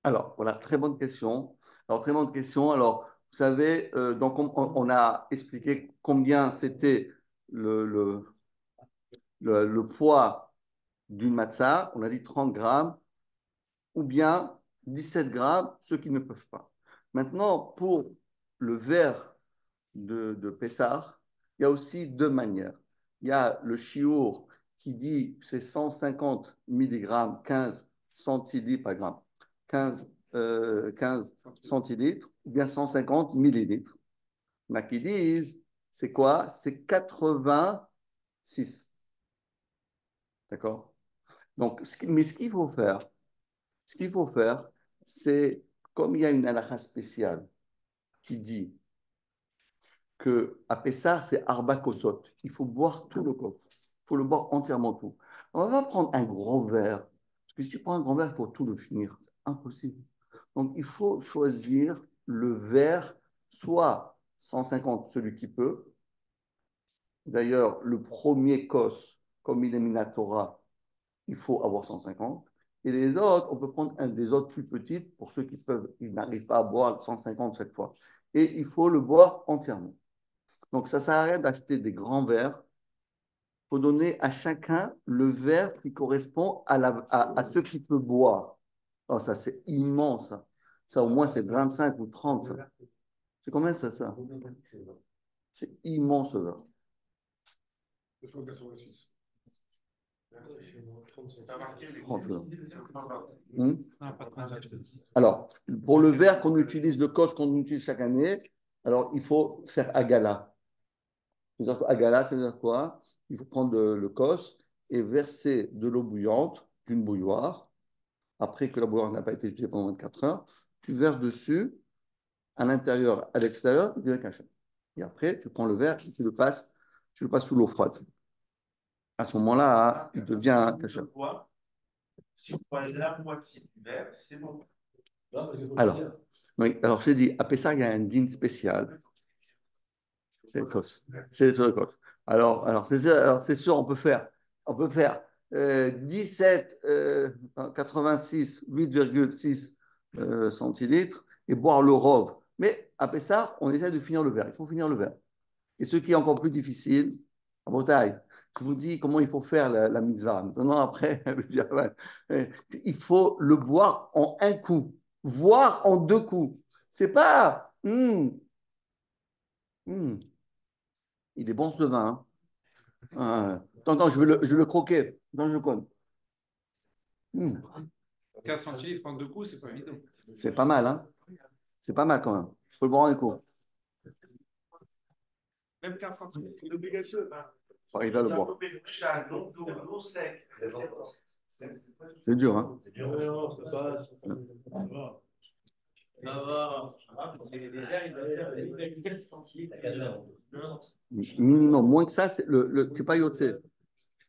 Alors, voilà, très bonne question. Alors, très bonne question. Alors, vous savez, donc on a expliqué combien c'était le poids d'une matzah. On a dit 30 grammes ou bien 17 grammes, ceux qui ne peuvent pas. Maintenant, pour le verre de Pessah, il y a aussi deux manières. Il y a le chiour qui dit que c'est 150 mg, 15 centilitres par gramme, 15 centilitres, ou bien 150 millilitres. Mais qui disent, c'est quoi? C'est 86. D'accord? Donc, mais ce qu'il faut faire, c'est, comme il y a une halakha spéciale qui dit que à Pessah, c'est Arba Kosot. Il faut boire tout le coffre. Il faut le boire entièrement tout. On va pas prendre un grand verre. Parce que si tu prends un grand verre, il faut tout le finir. C'est impossible. Donc, il faut choisir le verre, soit 150, celui qui peut. D'ailleurs, le premier kos, comme il est Minatora, il faut avoir 150. Et les autres, on peut prendre un des autres plus petits pour ceux qui peuvent, ils n'arrivent pas à boire 150 cette fois. Et il faut le boire entièrement. Donc, ça ne sert à rien d'acheter des grands verres. Il faut donner à chacun le verre qui correspond à ce qu'il peut boire. Oh, ça, c'est immense. Ça, au moins, c'est 25 ou 30. Ça. C'est combien ça? C'est immense, ça. 286. 30, là. Non, pas 35. Alors, pour le verre qu'on utilise, le cos qu'on utilise chaque année, alors il faut faire agala. Agala, ça veut dire quoi? Il faut prendre le cos et verser de l'eau bouillante d'une bouilloire. Après que la bouilloire n'a pas été utilisée pendant 24 heures, tu verses dessus, à l'intérieur, à l'extérieur, il devient cachet. Et après, tu prends le verre et tu le passes sous l'eau froide. À ce moment-là, il devient cachet. Si vous prenez la moitié du verre, c'est bon. Alors, oui, alors je t'ai dit, à Pessah, il y a un dîner spécial. C'est le cos. C'est le cos. Alors c'est sûr, on peut faire 17, 86, 8,6 centilitres et boire le rove. Mais à Pessah, on essaie de finir le verre. Il faut finir le verre. Et ce qui est encore plus difficile, à Bretagne, je vous dis comment il faut faire la mitzvah. Maintenant, après, je veux dire, il faut le boire en un coup, voire en deux coups. C'est pas, il est bon ce vin. Hein. Attends, je vais le croquer. Attends, je le connais. 15 centilitres en 2 coups, c'est pas évident. C'est pas mal, hein? C'est pas mal quand même. Il faut le boire en un coup. Même 15 centilitres. C'est une obligation. Faut arriver à le boire. Non sec. C'est dur, hein? Non, ça passe. Ça va. Les verres, ils doivent faire 8,6 centilitres à 4 heures. Minimum. Moins que ça, c'est pas yotzé.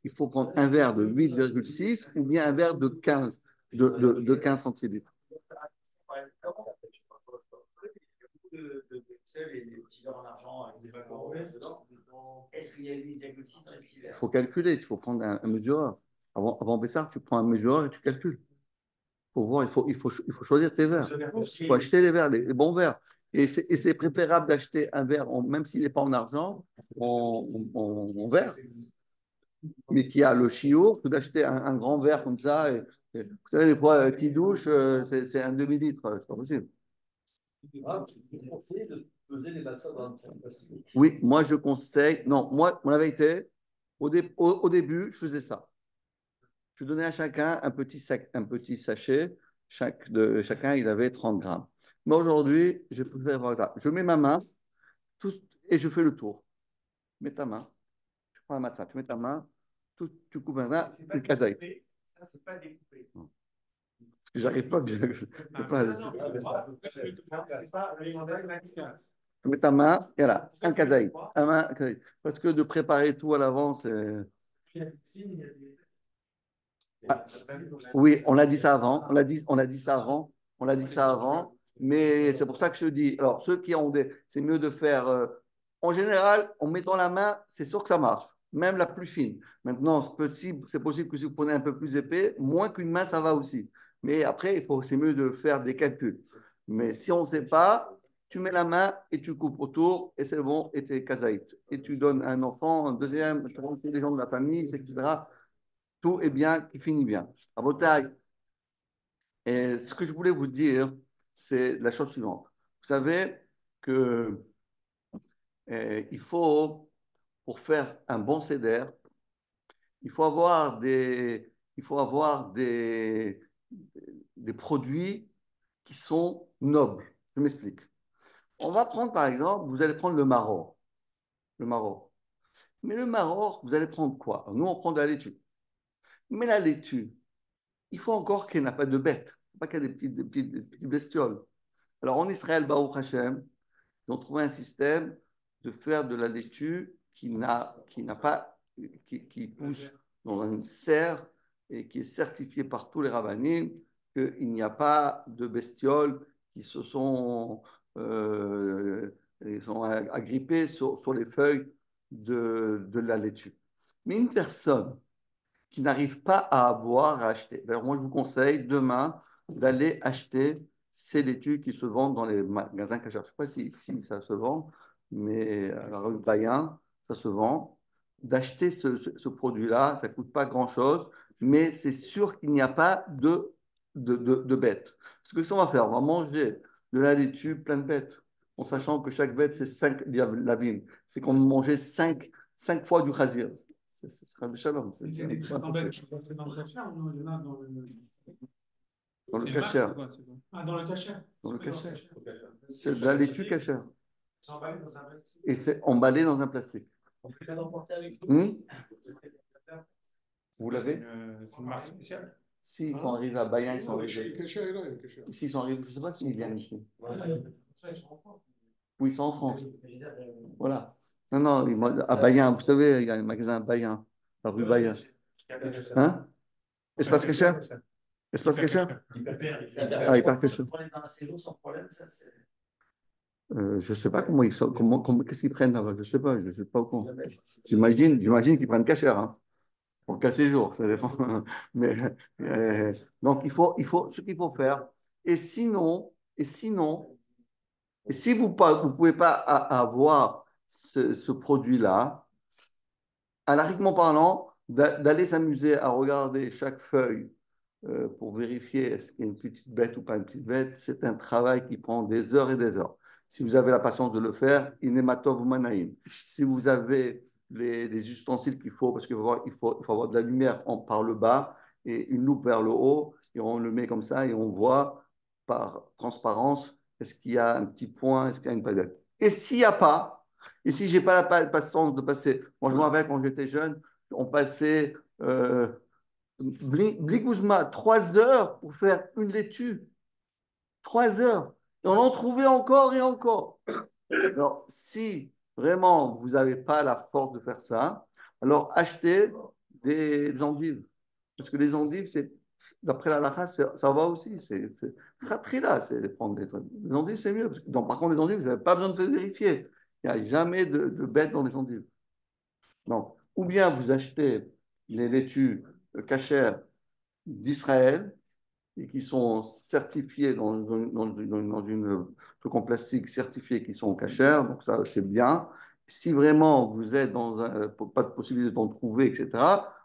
Il faut prendre un verre de 8,6 ou bien un verre de 15, de 15 centilitres. Les petits verres en argent avec des ballons dedans. Est-ce qu'il y a 8,6 dans les petits verres? Il faut calculer, il faut prendre un mesureur. Avant Pessard, tu prends un mesureur et tu calcules. Faut voir, il faut choisir tes verres. Il faut acheter les verres, les bons verres. Et c'est préférable d'acheter un verre, même s'il n'est pas en argent, en verre, mais qui a le chiour, que d'acheter un grand verre comme ça. Vous savez, des fois, qui douche, c'est un demi-litre, c'est pas possible. Vous conseillez de peser les matzahs dans un plastique? Oui, moi je conseille. Non, moi, mon vérité, au début, je faisais ça. Je donnais à chacun un petit sachet. Chacun, il avait 30 grammes. Mais aujourd'hui, je préfère voir ça. Je mets ma main et je fais le tour. Mets ta main. Tu prends la matzah, tu mets ta main, tu coupes un ça, une kazaït. Ça, c'est pas découpé. Parce que j'arrive pas bien. Tu mets ta main, et là, un kazaït. Parce que de préparer tout à l'avance, oui, on l'a dit ça avant, on l'a dit ça avant, on l'a dit ça avant, mais c'est pour ça que je dis, alors ceux qui ont c'est mieux de faire, en général, en mettant la main, c'est sûr que ça marche, même la plus fine. Maintenant, c'est possible que si vous prenez un peu plus épais, moins qu'une main, ça va aussi. Mais après, c'est mieux de faire des calculs. Mais si on ne sait pas, tu mets la main et tu coupes autour, et c'est bon, et t'es kazaït. Et tu donnes à un enfant, un deuxième, les gens de la famille, etc. Tout est bien, qui finit bien. À vos tailles. Et ce que je voulais vous dire, c'est la chose suivante. Vous savez que il faut, pour faire un bon CEDER, il faut avoir des produits qui sont nobles. Je m'explique. On va prendre par exemple, vous allez prendre le maror. Le maror. Mais le maror, vous allez prendre quoi? Nous, on prend de la laitue. Mais la laitue, il faut encore qu'elle n'a pas de bêtes, pas qu'il y ait des petites bestioles. Alors en Israël, Baruch Hashem, ils ont trouvé un système de faire de la laitue qui pousse dans une serre et qui est certifiée par tous les rabbinim qu'il n'y a pas de bestioles qui sont agrippées sur les feuilles de la laitue. Mais une personne qui n'arrivent pas à avoir, à acheter. D'ailleurs, moi, je vous conseille demain d'aller acheter ces laitues qui se vendent dans les magasins cachers. Je ne sais pas si ça se vend, mais à la rue Payen, ça se vend. D'acheter ce produit-là, ça ne coûte pas grand-chose, mais c'est sûr qu'il n'y a pas de bêtes. Vous Ce que ça, on va faire, on va manger de la laitue plein de bêtes, en sachant que chaque bête, c'est 5 lavines. C'est qu'on mangeait 5 fois du chazir. Ce sera le shalom. C'est des trucs en bête qui sont faits dans le cachère ou non? Il y en a dans le. Dans le C'est une marque, kasher. c'est quoi, c'est quoi? Ah, dans le cachère. Dans le C'est quoi kasher. le cachère? C'est de la laitue kasher. C'est emballé dans un plastique. Et c'est emballé dans un plastique. On peut les emporter avec nous. Vous l'avez? C'est une marque spéciale. Si, ils sont arrivés à Bayan, ils sont Non, le arrivés. Kesher est là, le Kesher. Ici, ils sont arrivés, je ne sais pas s'ils viennent ici. Ouais. Ça, ils sont en France. Oui, ils sont en France. Voilà. Non, non, à Bayan, vous savez, il y a un magasin à Bayan, la rue Bayan. Hein? Espace Kasher? Espace Kasher? Ah, hyper Kasher. Pour aller dans un séjour sans problème, ça c'est. Je ne sais pas comment ils sont, qu'est-ce qu'ils prennent là-bas, je ne sais pas, je ne sais pas au courant. J'imagine qu'ils prennent Kasher, hein, pour quel séjour, ça dépend. Mais, donc, ce qu'il faut faire. Et sinon, et si vous ne pouvez pas avoir ce produit-là, analogiquement parlant, d'aller s'amuser à regarder chaque feuille pour vérifier est-ce qu'il y a une petite bête ou pas une petite bête, c'est un travail qui prend des heures et des heures. Si vous avez la patience de le faire, inematov manaim. Si vous avez les ustensiles qu'il faut, parce qu'il faut avoir de la lumière par le bas et une loupe vers le haut, et on le met comme ça et on voit par transparence est-ce qu'il y a un petit point, est-ce qu'il y a une palette. Et s'il n'y a pas, et si je n'ai pas la patience de passer, moi je me rappelle quand j'étais jeune, on passait Bligouzma, 3 heures pour faire une laitue. 3 heures. Et on en trouvait encore et encore. Alors, si vraiment vous n'avez pas la force de faire ça, alors achetez des endives. Parce que les endives, d'après la lacha, ça va aussi. C'est là, c'est prendre des endives, c'est mieux. Parce que, par contre, les endives, vous n'avez pas besoin de vérifier. Il n'y a jamais de bêtes dans les endives. Donc, ou bien vous achetez les laitues cachères d'Israël et qui sont certifiés dans une truc en plastique certifié qui sont cachères, donc ça c'est bien. Si vraiment vous êtes pas de possibilité d'en trouver, etc.,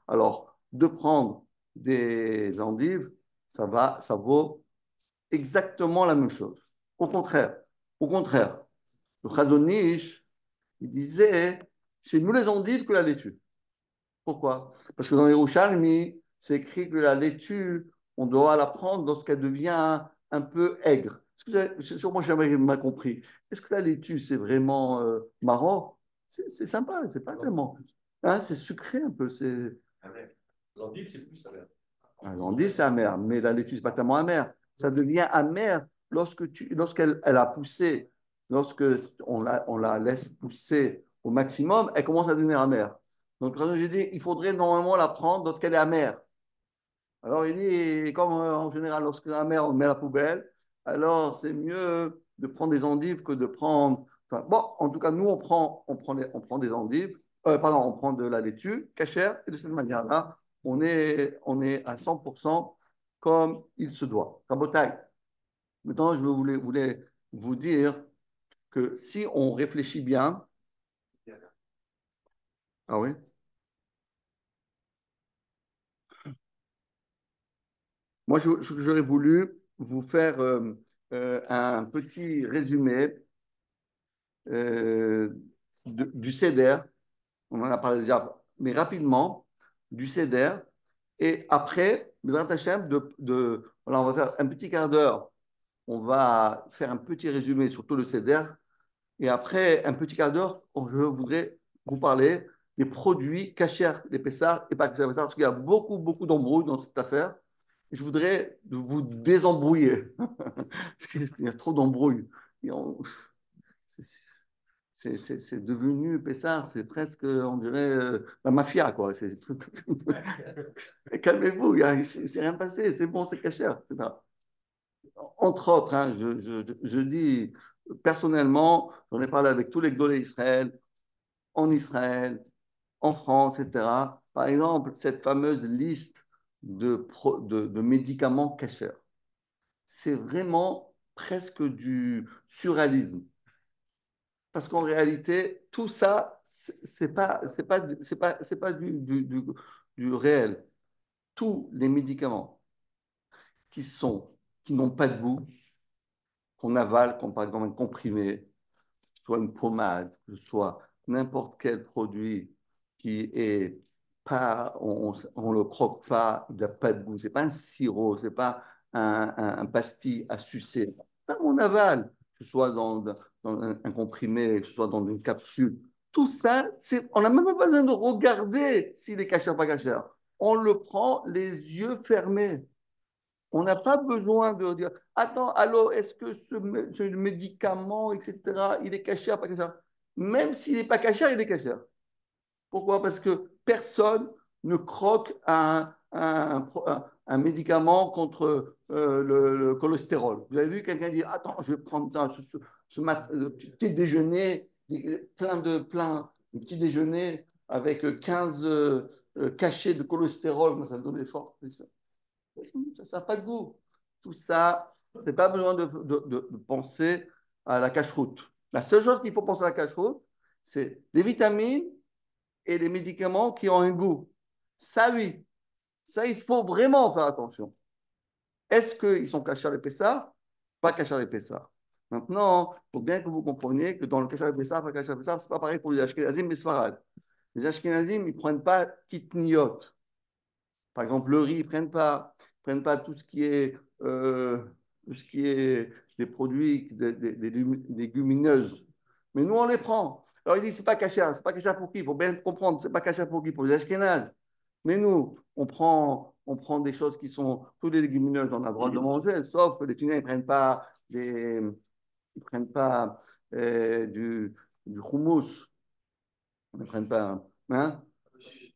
alors de prendre des endives, ça vaut exactement la même chose. Au contraire, le Chazon Ish, il disait, c'est mieux les endives que la laitue. Pourquoi? Parce que dans les Yerushalmi, c'est écrit que la laitue, on doit la prendre lorsqu'elle devient un peu aigre. Sûrement, j'avais mal compris. Est-ce que la laitue, c'est vraiment marron? C'est sympa, c'est pas tellement. Hein, c'est sucré un peu. L'endive, c'est plus amer. L'endive, c'est amer, mais la laitue, c'est pas tellement amer. Ça devient amer lorsqu'elle a poussé, lorsque on la laisse pousser au maximum, elle commence à devenir amère. Donc, j'ai dit, il faudrait normalement la prendre lorsqu'elle est amère. Alors, il dit, comme en général, lorsqu'elle est amère, on met à la poubelle, alors c'est mieux de prendre des endives que de prendre. Enfin, bon, en tout cas, nous, on prend des endives, pardon, on prend de la laitue cachère, et de cette manière-là, on est à 100% comme il se doit. Rabotaille. Maintenant, je voulais vous dire que si on réfléchit bien, ah oui, moi, j'aurais voulu vous faire un petit résumé euh, du CEDER. On en a parlé déjà, mais rapidement, du CEDER. Et après, Bezrat Hashem, voilà, on va faire un petit quart d'heure. On va faire un petit résumé sur tout le CEDER. Et après, un petit quart d'heure, je voudrais vous parler des produits cachers, des Pessars et pas cachers, parce qu'il y a beaucoup, beaucoup d'embrouilles dans cette affaire. Je voudrais vous désembrouiller. Parce qu'il y a trop d'embrouilles. C'est devenu, Pessard, c'est presque, on dirait, la mafia, quoi. Calmez-vous, il s'est rien passé, c'est bon, c'est cachère, etc. Entre autres, hein, je dis personnellement, j'en ai parlé avec tous les Gdolé Israël, en France, etc. Par exemple, cette fameuse liste de médicaments cachers. C'est vraiment presque du surréalisme. Parce qu'en réalité, tout ça, c'est pas du réel. Tous les médicaments qui sont qui n'ont pas de goût, qu'on avale, comme par exemple un comprimé, que ce soit une pommade, que ce soit n'importe quel produit qui est pas, on le croque pas, il n'a pas de goût, c'est pas un sirop, c'est pas un pastis à sucer. Ça, on avale, que ce soit dans un comprimé, que ce soit dans une capsule. Tout ça, on n'a même pas besoin de regarder s'il est caché ou pas caché. On le prend les yeux fermés. On n'a pas besoin de dire, attends, allô, est-ce que ce médicament, etc., il est caché ou pas caché? Même s'il n'est pas caché, il est caché. Pourquoi? Parce que personne ne croque un médicament contre le cholestérol. Vous avez vu quelqu'un dire, attends, je vais prendre ce petit déjeuner, un petit déjeuner avec 15 cachets de cholestérol, ça me donne des forces. Ça n'a pas de goût. Tout ça, c'est pas besoin de penser à la cache-route. La seule chose qu'il faut penser à la cache-route, c'est les vitamines et les médicaments qui ont un goût. Ça, oui. Ça, il faut vraiment faire attention. Est-ce qu'ils sont cachés à l'épaisseur? Pas cachés à l'épaisseur. Maintenant, il faut bien que vous compreniez que dans le cachés à l'épaisseur, pas cachés à l'épaisseur, ce n'est pas pareil pour les Ashkenazim et Sfarad. Les Ashkenazim, ils ne prennent pas kitniot. Par exemple, le riz, ils prennent pas tout ce qui est des produits, des légumineuses. Mais nous, on les prend. Alors, il dit, c'est pas caché pour qui? Il faut bien comprendre, c'est pas caché pour qui? Pour les Ashkénazes. Mais nous, on prend des choses qui sont, toutes les légumineuses, on a le droit de manger, sauf que les Tunisiens, ils prennent pas du houmous, ils ne prennent pas, hein?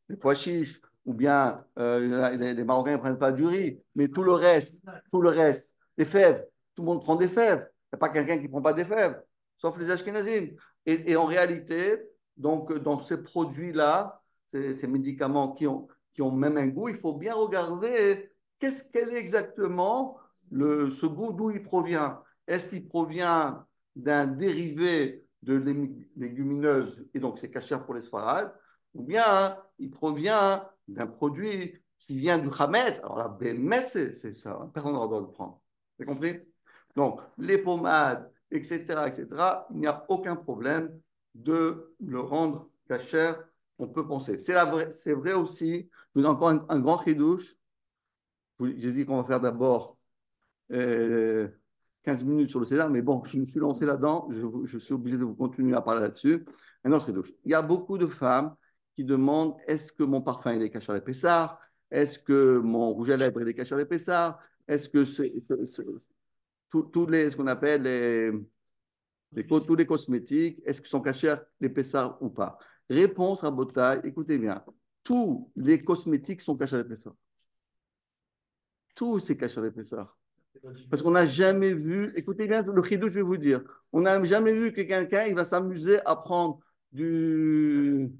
Les pois chiches, ou bien les Marocains ne prennent pas du riz, mais tout le reste, les fèves, tout le monde prend des fèves. Il n'y a pas quelqu'un qui ne prend pas des fèves, sauf les Ashkenazim. Et en réalité, donc, dans ces produits-là, ces médicaments qui ont même un goût, il faut bien regarder quel est exactement ce goût, d'où il provient. Est-ce qu'il provient d'un dérivé de légumineuse, et donc c'est cachère pour les sfarades, ou bien il provient d'un produit qui vient du Hametz. Alors là, Bémet, c'est ça. Personne n'a le droit de le prendre. Vous avez compris? Donc, les pommades, etc., etc., il n'y a aucun problème de le rendre cachère. On peut penser. C'est vrai aussi, vous avez encore un grand chidouche. J'ai dit qu'on va faire d'abord 15 minutes sur le César, mais bon, je me suis lancé là-dedans, je suis obligé de vous continuer à parler là-dessus. Un autre douche. Il y a beaucoup de femmes qui demandent est-ce que mon parfum il est caché à l'épaisseur? Est-ce que mon rouge à lèvres il est caché à l'épaisseur? Est-ce que ce qu'on appelle tous les cosmétiques, est-ce qu'ils sont cachés à l'épaisseur ou pas? Réponse à Botaï, écoutez bien, tous les cosmétiques sont cachés à l'épaisseur. Tout c'est caché à l'épaisseur. Parce qu'on n'a jamais vu, écoutez bien le chidou, je vais vous dire, on n'a jamais vu que quelqu'un il va s'amuser à prendre du.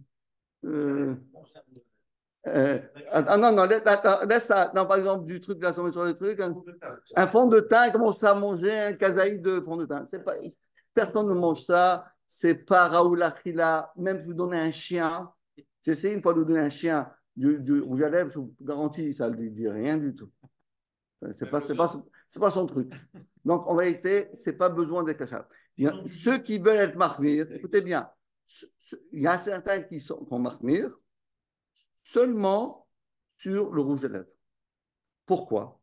Euh, non, non, laisse ça. Non, par exemple, du truc, là, sur les trucs, un fond de teint, il commence à manger un kazaï de fond de teint. Personne ne mange ça, c'est pas Raoul Achila, même si vous donnez un chien, j'ai essayé une fois de donner un chien du rouge à lèvres, je vous garantis, ça ne lui dit rien du tout. C'est pas son truc. Donc, en réalité, c'est pas besoin d'être caché. Ceux qui veulent être marmir, écoutez bien, il y a certains qui sont marmir seulement sur le rouge à lèvres. Pourquoi?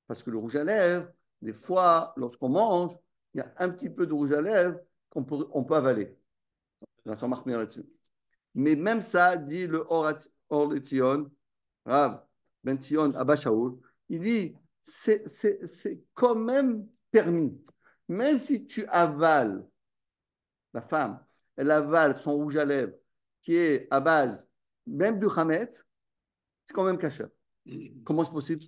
Parce que le rouge à lèvres, des fois, lorsqu'on mange, il y a un petit peu de rouge à lèvres on peut avaler. On va s'en marmir là-dessus. Mais même ça, dit le Or Etzion, Rav Ben Sion Abba Shaul, il dit c'est quand même permis. Même si tu avales, la femme, elle avale son rouge à lèvres qui est à base même du Hamet, c'est quand même caché. Comment c'est possible?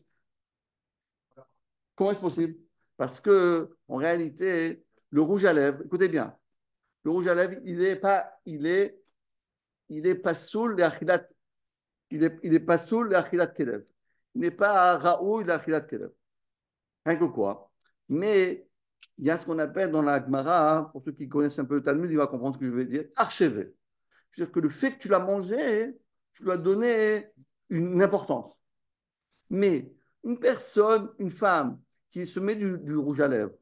Comment est-ce possible? Parce que en réalité, le rouge à lèvres, écoutez bien, le rouge à lèvres, il est pas soul les achilat, il est pas soul les achilat kelev. Il n'est pas raoul les achilat kelev. Rien que quoi. Mais il y a ce qu'on appelle dans la Gemara, pour ceux qui connaissent un peu le Talmud, ils vont comprendre ce que je veux dire, archevé. C'est-à-dire que le fait que tu l'as mangé, tu lui as donné une importance. Mais une personne, une femme, qui se met du rouge à lèvres,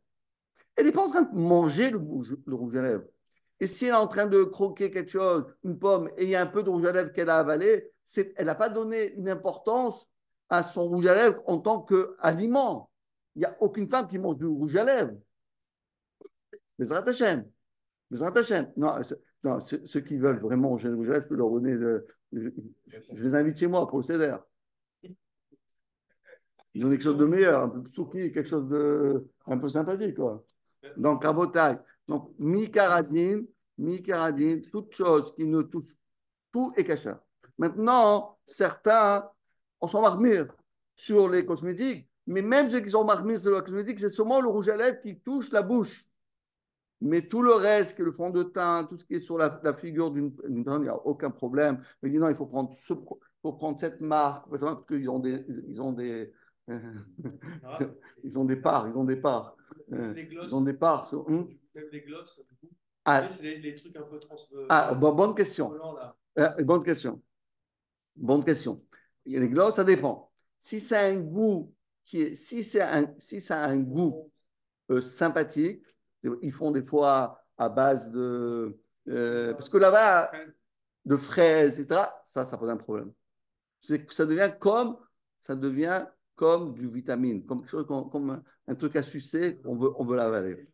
elle n'est pas en train de manger le rouge à lèvres. Et si elle est en train de croquer quelque chose, une pomme, et il y a un peu de rouge à lèvres qu'elle a avalé, elle n'a pas donné une importance à son rouge à lèvres en tant qu'aliment. Il n'y a aucune femme qui mange du rouge à lèvres. Mais Hashem. Mais Hashem. Non, non, ceux qui veulent vraiment manger le rouge à lèvres, je peux leur donner. Je les invite chez moi pour le céder. Ils ont quelque chose de meilleur, un peu de souki, quelque chose de un peu sympathique, quoi. Donc, Rabotai. Donc, mi-karadine, toute chose qui ne touche, tout est caché. Maintenant, certains, on s'en marmire sur les cosmétiques, mais même ceux qui sont marmire sur les cosmétiques, c'est seulement le rouge à lèvres qui touche la bouche. Mais tout le reste, que le fond de teint, tout ce qui est sur la figure d'une personne, il n'y a aucun problème. Mais dis non, il faut prendre, cette marque, parce qu'ils ont des ils ont des parts. Les glosses. Ils ont des parts sur. Même les glosses, du coup. Ah, C'est les trucs un peu bonne question. Bonne question. Bonne question. Les glosses, ça dépend. Si c'est un goût si ça a un goût sympathique, ils font des fois à base de parce que là-bas, de fraises, etc., ça pose un problème. Ça devient comme du vitamine, comme quelque chose, comme un truc à sucer, on veut l'avaler.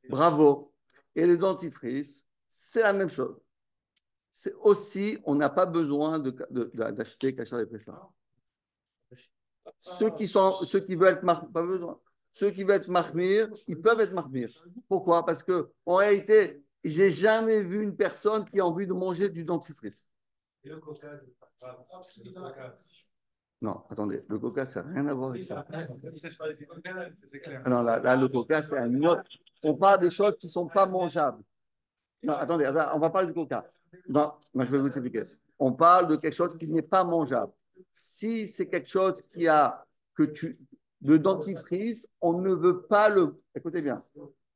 Bravo. Et les dentifrices, c'est la même chose. C'est aussi, on n'a pas besoin d'acheter Kachar les Pessah. Ceux qui veulent être pas besoin. Ceux qui veulent être mahmir, ils peuvent être mahmir. Pourquoi? Parce que en réalité, j'ai jamais vu une personne qui a envie de manger du dentifrice. Et le coca, Non, attendez, le coca, ça n'a rien à voir avec ça. c'est clair. Non, là, le coca, c'est un autre. On parle des choses qui ne sont pas mangeables. Non, attendez, on va parler du coca. Non, je vais vous expliquer. On parle de quelque chose qui n'est pas mangeable. Si c'est quelque chose le dentifrice, on ne veut pas écoutez bien,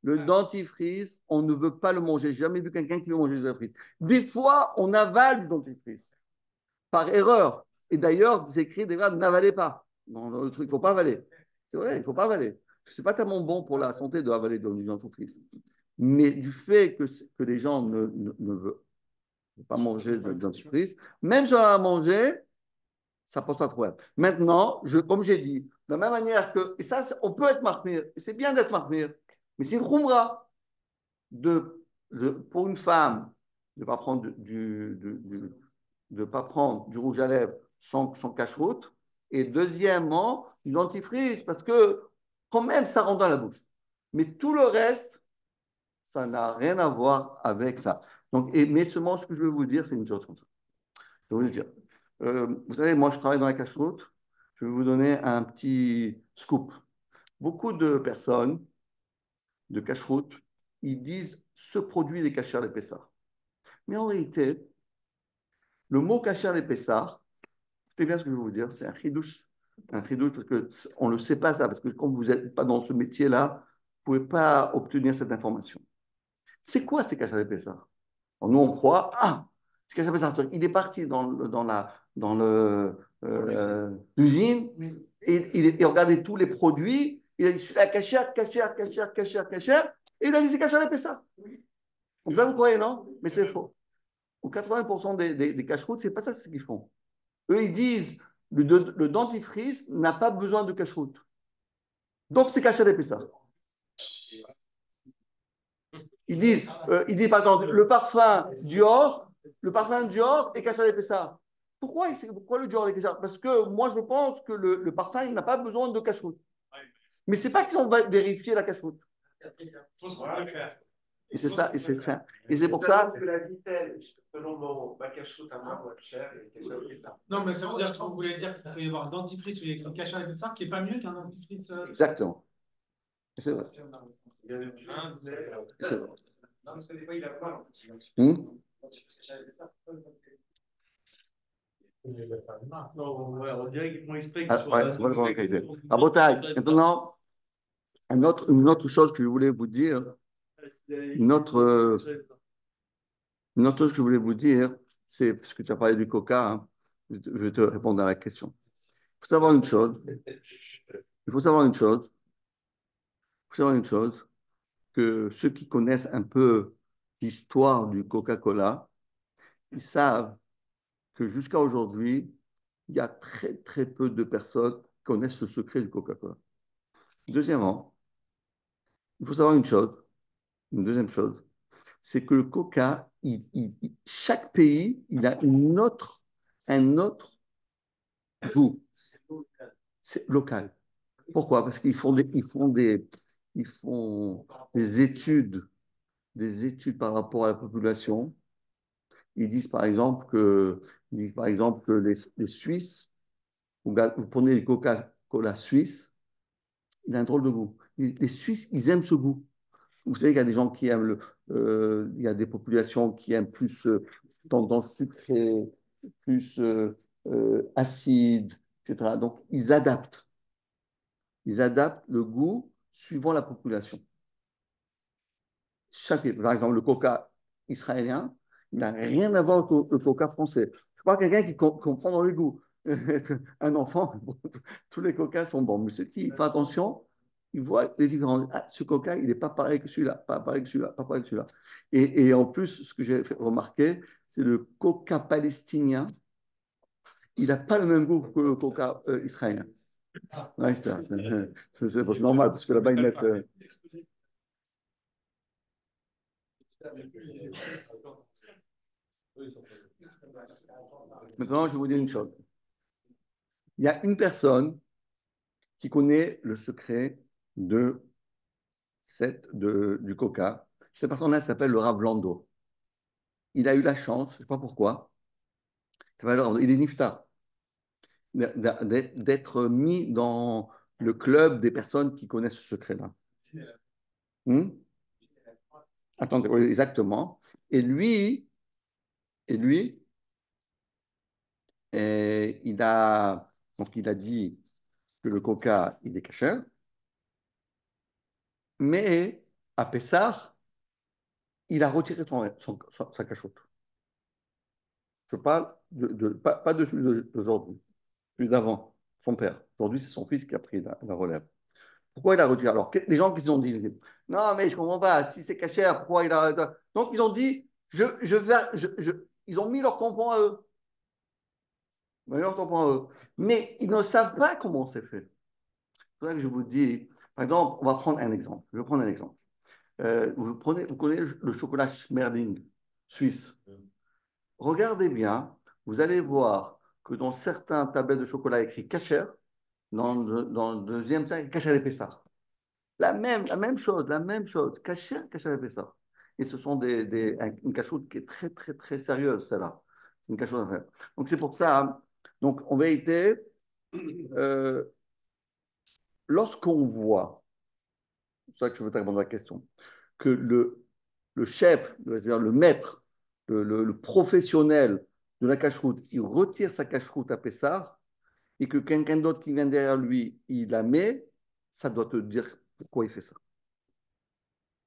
le dentifrice, on ne veut pas le manger. J'ai jamais vu quelqu'un qui veut manger du dentifrice. Des fois, on avale du dentifrice par erreur. Et d'ailleurs, c'est écrit des fois, n'avalez pas. Dans le truc, il ne faut pas avaler. C'est vrai, il ne faut pas avaler. Ce n'est pas tellement bon pour la santé de avaler du dentifrice. Mais du fait que les gens ne veulent pas manger de dentifrice, même si on a mangé, ça ne pose pas de problème. Maintenant, comme j'ai dit, de la même manière que, et ça, on peut être marmire, et c'est bien d'être marmire, mais c'est une khumra pour une femme de ne pas prendre pas prendre du rouge à lèvres sans cache-route, et deuxièmement, du dentifrice, parce que quand même, ça rentre dans la bouche. Mais tout le reste, ça n'a rien à voir avec ça. Donc, mais seulement ce que je veux vous dire, c'est une chose comme ça. Je vais vous dire. Vous savez, moi, je travaille dans la cache-route. Je vais vous donner un petit scoop. Beaucoup de personnes de cache-route, ils disent ce produit est caché à l'épaisseur. Mais en réalité, le mot caché à l'épaisseur, écoutez bien ce que je vais vous dire, c'est un chidouche. Un chidouche parce qu'on ne le sait pas ça, parce que quand vous n'êtes pas dans ce métier-là, vous ne pouvez pas obtenir cette information. C'est quoi ces caché à l'épaisseur? Nous, on croit, c'est caché à l'épaisseur. Il est parti dans l'usine, et il regardait tous les produits, il a dit la cachère, et il a dit c'est caché à l'épaisseur. Comme ça, vous croyez, non? Mais c'est faux. Ou 80% des cache-routes, c'est pas ça ce qu'ils font. Eux, ils disent le dentifrice n'a pas besoin de cache-route. Donc, c'est caché à l'épaisseur. Ils disent par exemple, le parfum Dior est caché à l'épaisseur. Pourquoi le Dior est caché? Parce que moi, je pense que le parfum, il n'a pas besoin de cache-route. Mais c'est pas qu'ils ont vérifié la cache-route. Et c'est ça, et c'est ça. Et c'est pour ça. Que la vitelle, selon ma cache-route à moi, moins cher et cache à l'épaisseur. Non, mais ça veut dire que vous voulez dire qu'il peut y avoir un dentifrice où il y a écrit caché à l'épaisseur qui n'est pas mieux qu'un dentifrice. Exactement. C'est vrai. C'est vrai. Non, parce que des fois, il a pas. Non, ouais, on dirait qu'ils font exprès Ah, ouais, c'est pas de bonne qualité. Ah, maintenant, une autre chose que je voulais vous dire, une autre chose que je voulais vous dire, c'est, parce que tu as parlé du coca, hein, je vais te répondre à la question. Il faut savoir une chose. faut savoir une chose, que ceux qui connaissent un peu l'histoire du Coca-Cola, ils savent que jusqu'à aujourd'hui, il y a très très peu de personnes qui connaissent le secret du Coca-Cola. Deuxièmement, il faut savoir une deuxième chose, c'est que le Coca, chaque pays, il a un autre goût. C'est local. Pourquoi? Parce ils font des études par rapport à la population. Ils disent par exemple que les Suisses, vous prenez du Coca-Cola suisse, il a un drôle de goût. Les Suisses, ils aiment ce goût. Vous savez qu'il y a des gens qui aiment il y a des populations qui aiment plus tendance sucrée, plus acide, etc. Donc, ils adaptent le goût suivant la population. Par exemple, le coca israélien, il n'a rien à voir avec le coca français. C'est pas quelqu'un qui comprend dans les goûts. Un enfant, tous les coca sont bons. Mais ceux qui font attention, ils voient les différences. Ah, ce coca, il n'est pas pareil que celui-là, pas pareil que celui-là, pas pareil que celui-là. Et en plus, ce que j'ai remarqué, c'est le coca palestinien. Il n'a pas le même goût que le coca israélien. Ouais, c'est normal, parce que là-bas, ils mettent. Maintenant, je vais vous dire une chose. Il y a une personne qui connaît le secret du coca. Cette personne-là s'appelle le Rav Lando. Il a eu la chance, je ne sais pas pourquoi, il est niftar, d'être mis dans le club des personnes qui connaissent ce secret-là. Attendez, oui, exactement. Et lui, il a dit que le coca, il est kasher, mais à Pessah, il a retiré sa cachotte. Je parle pas de celui d'aujourd'hui, celui d'avant, son père. Aujourd'hui, c'est son fils qui a pris la relève. Pourquoi il a retiré? Alors, les gens qui ont dit, non, mais je ne comprends pas, si c'est caché, pourquoi il a. Donc, ils ont dit, ils ont mis leur tampon à eux. Mais ils ne savent pas comment c'est fait. C'est pour ça que je vous dis, par exemple, on va prendre un exemple. Je vais prendre un exemple. Vous connaissez le chocolat Schmerling suisse. Regardez bien, vous allez voir que dans certains tablettes de chocolat écrit kasher, dans le deuxième sac, kasher et Pessah. La même chose, kasher et Pessah. Et ce sont une cachoute qui est très, très, très sérieuse, celle-là. C'est une cachoute à faire. Donc, c'est pour ça. Donc, en vérité, lorsqu'on voit, c'est ça que je veux te répondre à la question, que le chef, c'est-à-dire le maître, le professionnel de la cache-route, il retire sa cache-route à Pessard et que quelqu'un d'autre qui vient derrière lui, il la met, ça doit te dire pourquoi il fait ça.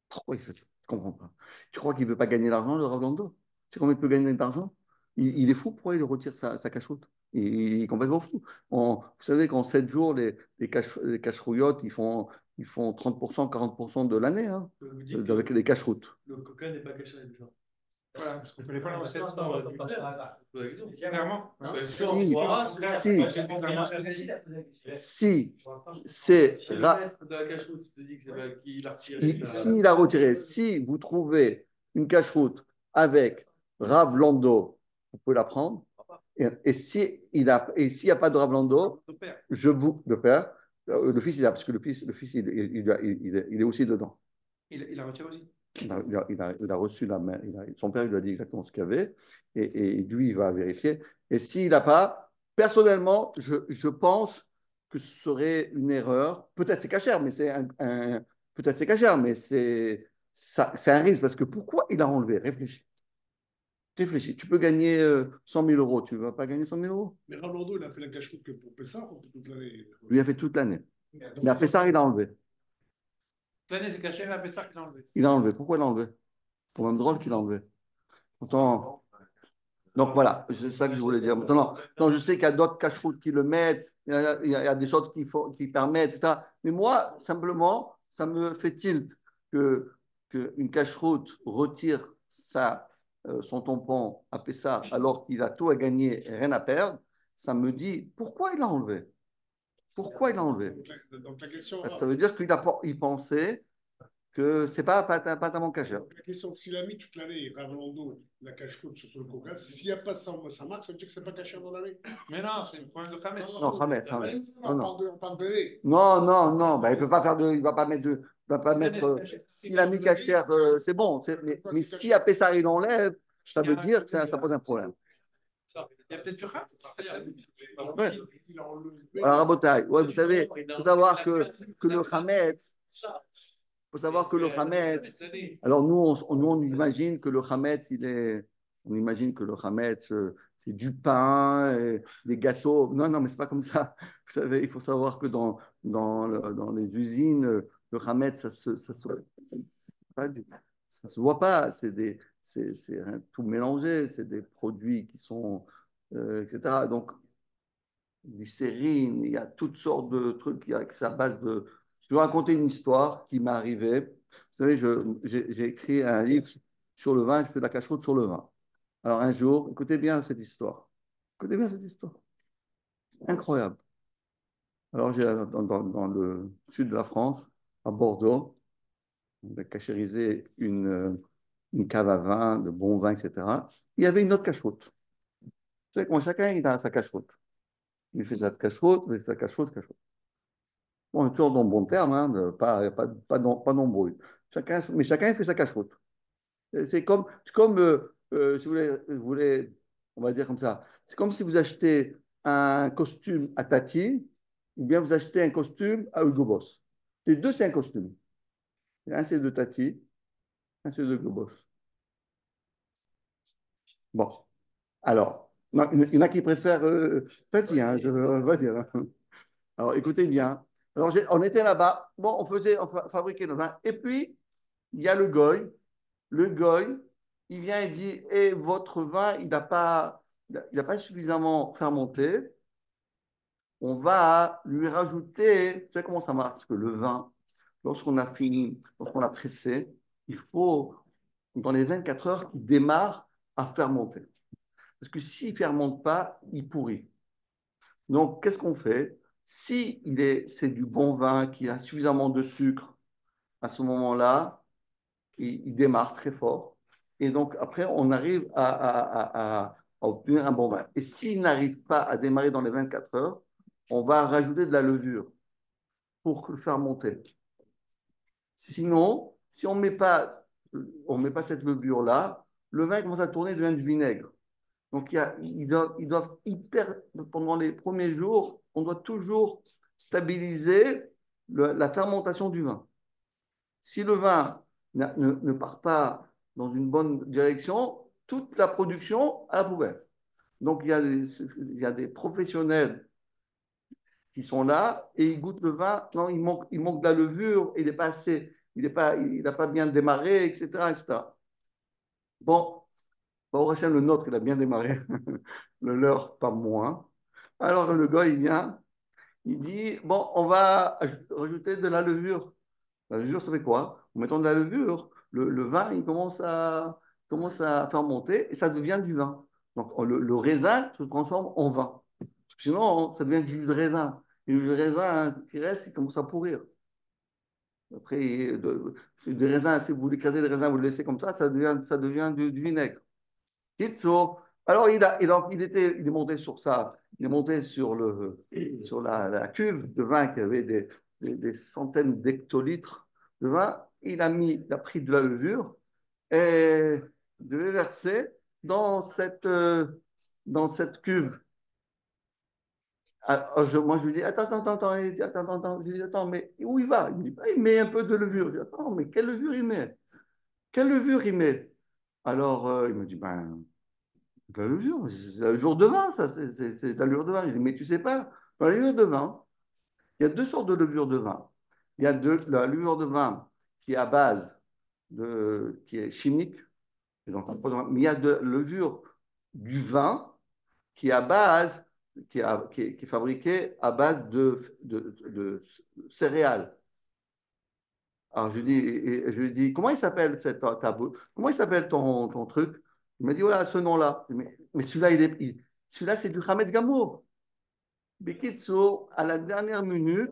Pourquoi il fait ça? Je ne comprends pas. Tu crois qu'il ne veut pas gagner l'argent, le Rolando? Tu sais combien il peut gagner d'argent? Il est fou, pourquoi il retire sa cache-route? Il est complètement fou. Vous savez qu'en 7 jours, les cache-rouillottes, ils font 30%, 40% de l'année, hein, Vous dites avec les cache-routes. le coca n'est pas caché avec ça. Voilà, parce qu'on ne connaît pas la recette. Clairement. Si c'est Si le maître de la cache-route te dit que c'est pas qui l'a retiré, s'il a retiré, si vous trouvez une cache-route avec Rav Lando, vous pouvez la prendre. Et s'il n'y a pas de Rav Lando, le père, le fils, parce que le fils il est aussi dedans. Il a retiré aussi. Il a reçu la main. Son père lui a dit exactement ce qu'il y avait. Et lui, il va vérifier. Et s'il n'a pas, personnellement, je pense que ce serait une erreur. Peut-être c'est cachère, mais peut-être c'est cachère, mais c'est un risque. Parce que pourquoi il a enlevé? Réfléchis. Réfléchis. Tu peux gagner 100 000 euros. Tu ne vas pas gagner 100 000 euros? Mais Rolando, il a fait la cache-route que pour Pessah ou toute l'année? Lui a fait toute l'année. Mais après ça, il a enlevé. L'année, c'est caché, mais après ça, qu'il a enlevé. Il a enlevé. Pourquoi il a enlevé? C'est quand même drôle qu'il a enlevé. Pourtant. Donc voilà, c'est ça que je voulais dire. Maintenant, je sais qu'il y a d'autres cache-routes qui le mettent, il y a des choses qui permettent, etc. Mais moi, simplement, ça me fait tilt qu'une cacheroute retire son tampon à Pessah alors qu'il a tout à gagner et rien à perdre. Ça me dit pourquoi il l'a enlevé? Pourquoi il l'a enlevé? Donc la question, Ça veut dire qu'il pensait que c'est pas mon cachère. la question, s'il a mis toute l'année Ravlando, la cache-route sur le coca, s'il n'y a pas ça marque, ça veut dire que c'est pas caché dans l'année. Mais non, c'est le problème de Khametz. Non, Hametz. On parle de lait. Non, bah, il peut pas faire il va pas mettre il va pas mettre, s'il a mis cachère, c'est bon, mais si à Pessar il enlève, ça veut dire que ça pose un problème. Il y a peut-être du Khametz. Ouais. Alors, Rabotai, ouais, vous savez, il faut savoir que le Hametz, alors nous, on imagine que le Hametz, on imagine que le Hametz, c'est du pain, et des gâteaux. Non, non, mais c'est pas comme ça. Vous savez, il faut savoir que dans les usines, le Hametz, ça se voit pas. C'est tout mélangé. C'est des produits qui sont, etc. Donc, glycérine, il y a toutes sortes de trucs qui sont à base de. Je vais raconter une histoire qui m'est arrivée. Vous savez, j'ai écrit un livre sur le vin, je fais de la cache-route sur le vin. Alors un jour, écoutez bien cette histoire. Écoutez bien cette histoire. Incroyable. Alors j'ai dans le sud de la France, à Bordeaux, on a cachérisé une cave à vin, de bons vins, etc. Il y avait une autre cache-route. Vous savez comment chacun il a sa cache-route. Il fait sa cache-route, il fait sa cache-route, cache-route. Bon, on est toujours dans le bon terme, hein, pas d'embrouille. Mais chacun fait sa cache-route. C'est comme si on va dire comme ça, c'est comme si vous achetez un costume à Tati ou bien vous achetez un costume à Hugo Boss. Les deux, c'est un costume. Un, c'est de Tati, un, c'est de Hugo Boss. Bon, alors, non, il y en a qui préfèrent Tati, hein, je veux dire. Hein. Alors, écoutez bien. Alors, on était là-bas, bon, on fabriquait le vin, et puis, il y a le goy. Le goy, il vient et dit, eh, votre vin, il n'a pas suffisamment fermenté. On va lui rajouter, vous savez comment ça marche? Parce que le vin, lorsqu'on a fini, lorsqu'on l'a pressé, il faut, dans les 24 heures, qu'il démarre à fermenter. Parce que s'il ne fermente pas, il pourrit. Donc, qu'est-ce qu'on fait? Si c'est du bon vin qui a suffisamment de sucre, à ce moment-là, il démarre très fort. Et donc, après, on arrive à obtenir un bon vin. Et s'il n'arrive pas à démarrer dans les 24 heures, on va rajouter de la levure pour le faire monter. Sinon, si on met pas cette levure-là, le vin commence à tourner, devient du vinaigre. Donc, ils doivent pendant les premiers jours, on doit toujours stabiliser la fermentation du vin. Si le vin ne part pas dans une bonne direction, toute la production à la poubelle. Donc, il y a des professionnels qui sont là et ils goûtent le vin. Non, il manque de la levure, il n'est pas assez, il n'a pas bien démarré, etc., etc. Bon, au Hachem, le nôtre, il a bien démarré. Le leur, pas moins. Alors, le gars, il vient, il dit, bon, on va rajouter de la levure. La levure, ça fait quoi? En mettant de la levure, le vin, il commence à fermenter et ça devient du vin. Donc, le raisin se transforme en vin. Sinon, ça devient du jus de raisin. Et le jus de raisin qui reste, il commence à pourrir. Après, des raisins, si vous l'écrasez des raisins, vous le laissez comme ça devient du vinaigre. Kitso. Alors, il est monté sur ça. Il est monté sur la cuve de vin qui avait des centaines d'hectolitres de vin. Il a pris de la levure et devait verser dans cette cuve. Alors, moi, je lui dis, attends, il dit, attends. Je lui dis, attends, mais où il va? Il me dit, bah, il met un peu de levure. Je dis, attends, mais quelle levure il met? Quelle levure il met? Alors, il me dit, ben, de la levure, c'est la levure de vin, ça, c'est de la levure de vin. Je dis, mais tu sais pas, dans la levure de vin, il y a deux sortes de levure de vin. Il y a la levure de vin qui est à base qui est chimique, mais il y a de levure du vin qui est à base, qui est fabriquée à base de céréales. Alors je lui dis, et je lui dis, comment il s'appelle comment il s'appelle ton truc? Il m'a dit, voilà, ce nom-là. Mais celui-là, celui-là, c'est du Hametz Gamour. Bekitso, à la dernière minute,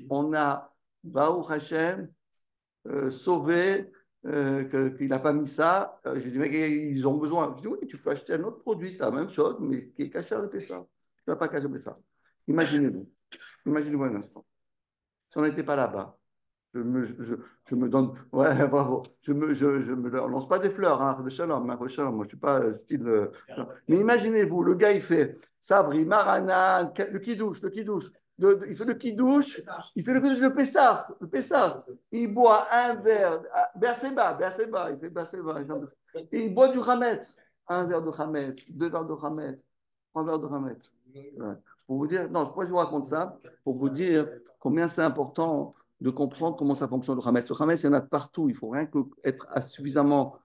on a, Baruch Hashem, sauvé, qu'il n'a pas mis ça. J'ai dit, mais ils ont besoin. Je dis, oui, tu peux acheter un autre produit, c'est la même chose, mais qui est caché à ça. Tu ne vas pas cacher ça. Imaginez-vous. Imaginez-vous un instant. Si on n'était pas là-bas, je me donne. Ouais, bravo. Je me lance pas des fleurs, hein. Shalom, hein, shalom. Moi, je suis pas style. Non. Mais imaginez-vous, le gars, il fait Sabri, Marana, le kidouche, il fait le kidouche, il fait le kidouche, le Pessar. Il boit un verre, Berseba, il fait Berseba. Et il boit du Hametz. Un verre de Hametz, deux verres de Hametz, trois verres de Hametz. Ouais. Pour vous dire, non, pourquoi je vous raconte ça? Pour vous dire combien c'est important de comprendre comment ça fonctionne le Hametz. Le Hametz, il y en a de partout. Il faut rien que être suffisamment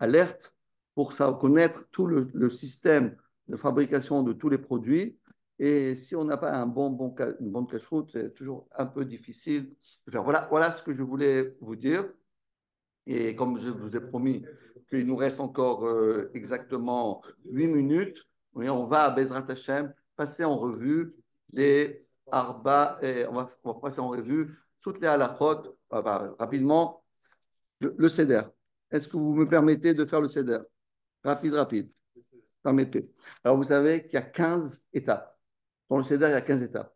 alerte pour ça, connaître tout le système de fabrication de tous les produits. Et si on n'a pas une bonne cache-route, c'est toujours un peu difficile de faire. Voilà ce que je voulais vous dire. Et comme je vous ai promis qu'il nous reste encore exactement 8 minutes, on va à Bezrat Hashem passer en revue les Arba, et on va passer en revue toutes les halachot, rapidement, le Seder. Est-ce que vous me permettez de faire le Seder? Rapide. Permettez. Alors, vous savez qu'il y a 15 étapes. Dans le Seder, il y a 15 étapes.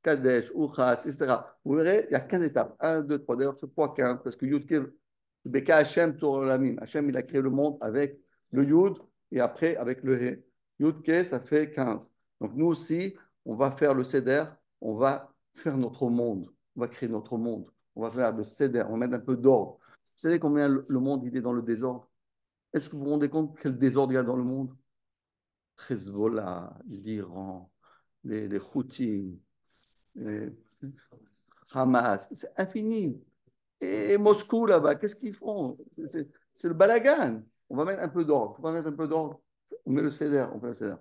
Kadesh, Uchatz, etc. Vous verrez, il y a 15 étapes. 1, 2, 3. D'ailleurs, c'est pourquoi 15? Parce que Yudke, Beka Hashem sur la mine. Hashem, il a créé le monde avec le Yud et après avec le He. Yudke, ça fait 15. Donc, nous aussi, on va faire le Seder, on va faire notre monde. On va créer notre monde. On va faire le Seder, on va mettre un peu d'ordre. Vous savez combien le monde, il est dans le désordre? Est-ce que vous vous rendez compte quel désordre il y a dans le monde? Hezbollah, l'Iran, les Houthis, les Hamas, c'est infini. Et Moscou là-bas, qu'est-ce qu'ils font? C'est le balagan. On va mettre un peu d'ordre. On va mettre un peu d'ordre. On met le CDR. On fait le CDR.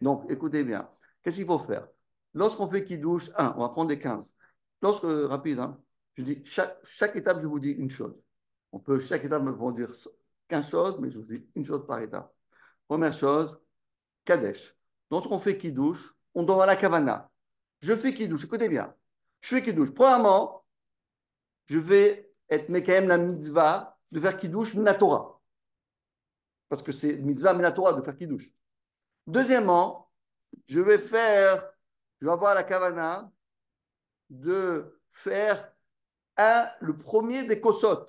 Donc, écoutez bien. Qu'est-ce qu'il faut faire? Lorsqu'on fait qui douche, on va prendre les 15. Rapide, hein, je dis, chaque étape, je vous dis une chose. Chaque étape me vont dire 15 choses, mais je vous dis une chose par étape. Première chose, Kadesh. Lorsqu'on fait qui douche, on doit avoir la kavana. Je fais qui douche, écoutez bien. Je fais qui douche. Premièrement, je vais être Mekayem la mitzvah de faire kiddush minatora. Parce que c'est mitzvah minatora de faire kiddush. Deuxièmement, je vais avoir la kavana de faire le premier des kosot.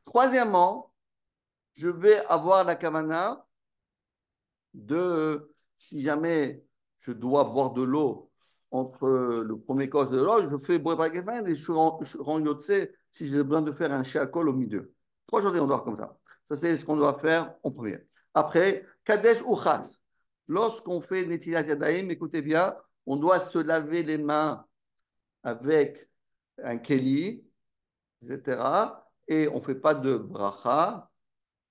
Troisièmement, je vais avoir la kavana si jamais je dois boire de l'eau entre le premier kos et l'autre, je fais Boebragefen et je rends Yotse si j'ai besoin de faire un Sheakol au milieu. 3 journées, on doit comme ça. Ça, c'est ce qu'on doit faire en premier. Après, Kadesh ou Chatz. Lorsqu'on fait Netilat Yadayim, écoutez bien, on doit se laver les mains avec un Keli, etc. Et on ne fait pas de bracha.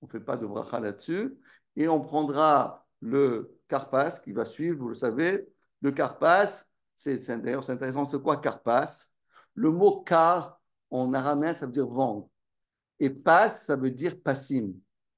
On ne fait pas de bracha là-dessus. Et on prendra le karpas qui va suivre, vous le savez. Le karpas, d'ailleurs, c'est intéressant, c'est quoi karpas? Le mot kar, en araméen, ça veut dire vendre. Et pas, ça veut dire passim.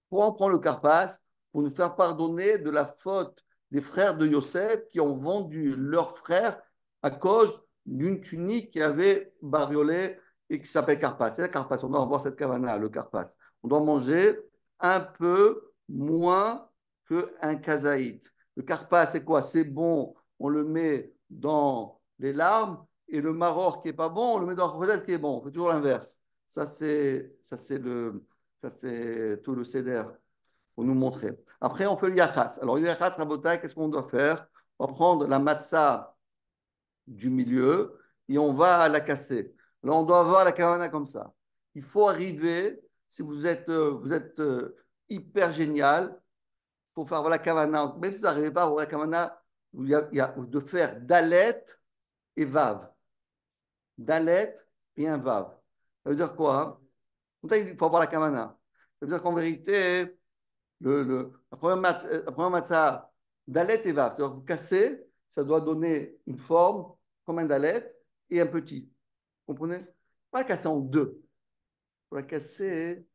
Pour en prendre le karpas, pour nous faire pardonner de la faute des frères de Yosef qui ont vendu leur frère à cause d'une tunique qui avait bariolé et qui s'appelle karpas. C'est la karpas. On doit avoir cette kavana, le karpas. On doit manger un peu moins qu'un kazaït. Le karpas, c'est quoi? C'est bon, on le met dans les larmes, et le maror qui n'est pas bon, on le met dans la recette qui est bon. On fait toujours l'inverse. Ça, c'est tout le seder pour nous montrer. Après, on fait le yachas. Alors, le yachas, rabotai, qu'est-ce qu'on doit faire? On va prendre la matzah du milieu et on va la casser. Là, on doit avoir la kavana comme ça. Il faut arriver, si vous êtes hyper génial, il faut faire la kavana. Même si vous n'arrivez pas à avoir la kavana, il y a de faire dalet et vav. Dalet et un vav. Ça veut dire quoi? Il faut avoir la kavana. Ça veut dire qu'en vérité, la première matzah, dalet et vav. C'est-à-dire que vous cassez, ça doit donner une forme comme un dalet, et un petit. Vous comprenez? Pas la casser en deux. Faut la casser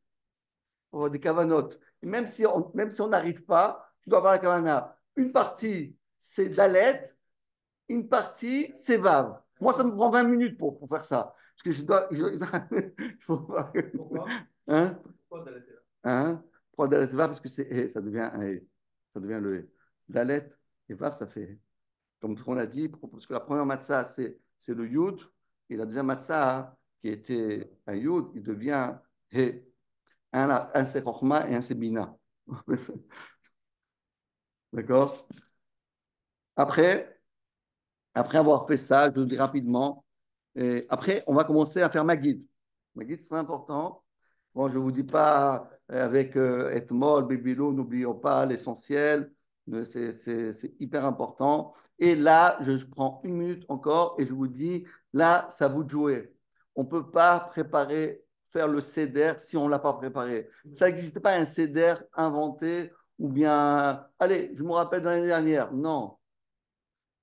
pour avoir des cavanotes. Et même si on n'arrive pas, tu dois avoir la cavana. Une partie, c'est Dalet, une partie, c'est Vav. Moi, ça me prend 20 minutes pour faire ça. Parce que je dois. Pourquoi? Hein? Pourquoi dans la télé? Hein? Pourquoi Dalet et Vav? Parce que c'est ça devient un He. Ça devient le He. Dalet et Vav, ça fait He. Comme on a dit, parce que la première matzah, c'est le Yud, et la deuxième matzah, qui était un Yud, il devient He. Un c'est Chochma et un c'est Bina. D'accord? Après avoir fait ça, je vous dis rapidement, et après, on va commencer à faire Maguid. Maguid, c'est très important. Bon, je ne vous dis pas avec Etmol, Bébilo, n'oublions pas l'essentiel. C'est hyper important. Et là, je prends une minute encore et je vous dis, là, ça vous de jouer. On ne peut pas faire le CEDER si on ne l'a pas préparé. Ça n'existe pas un CEDER inventé ou bien, allez, je me rappelle de l'année dernière. Non,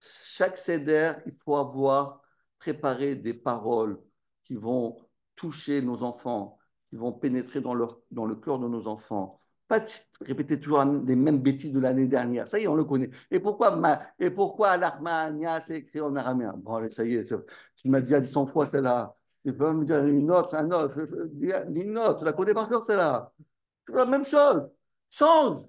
chaque seder, il faut avoir préparé des paroles qui vont toucher nos enfants, qui vont pénétrer dans le cœur de nos enfants. Pas répéter toujours les mêmes bêtises de l'année dernière. Ça y est, on le connaît. Et pourquoi Al-Armania, c'est écrit en araméen? Bon, allez, ça y est, tu m'as déjà dit 100 fois celle-là. Tu peux me dire une autre, un autre. Dis une autre, tu la connais par cœur, celle-là. C'est la même chose. Change.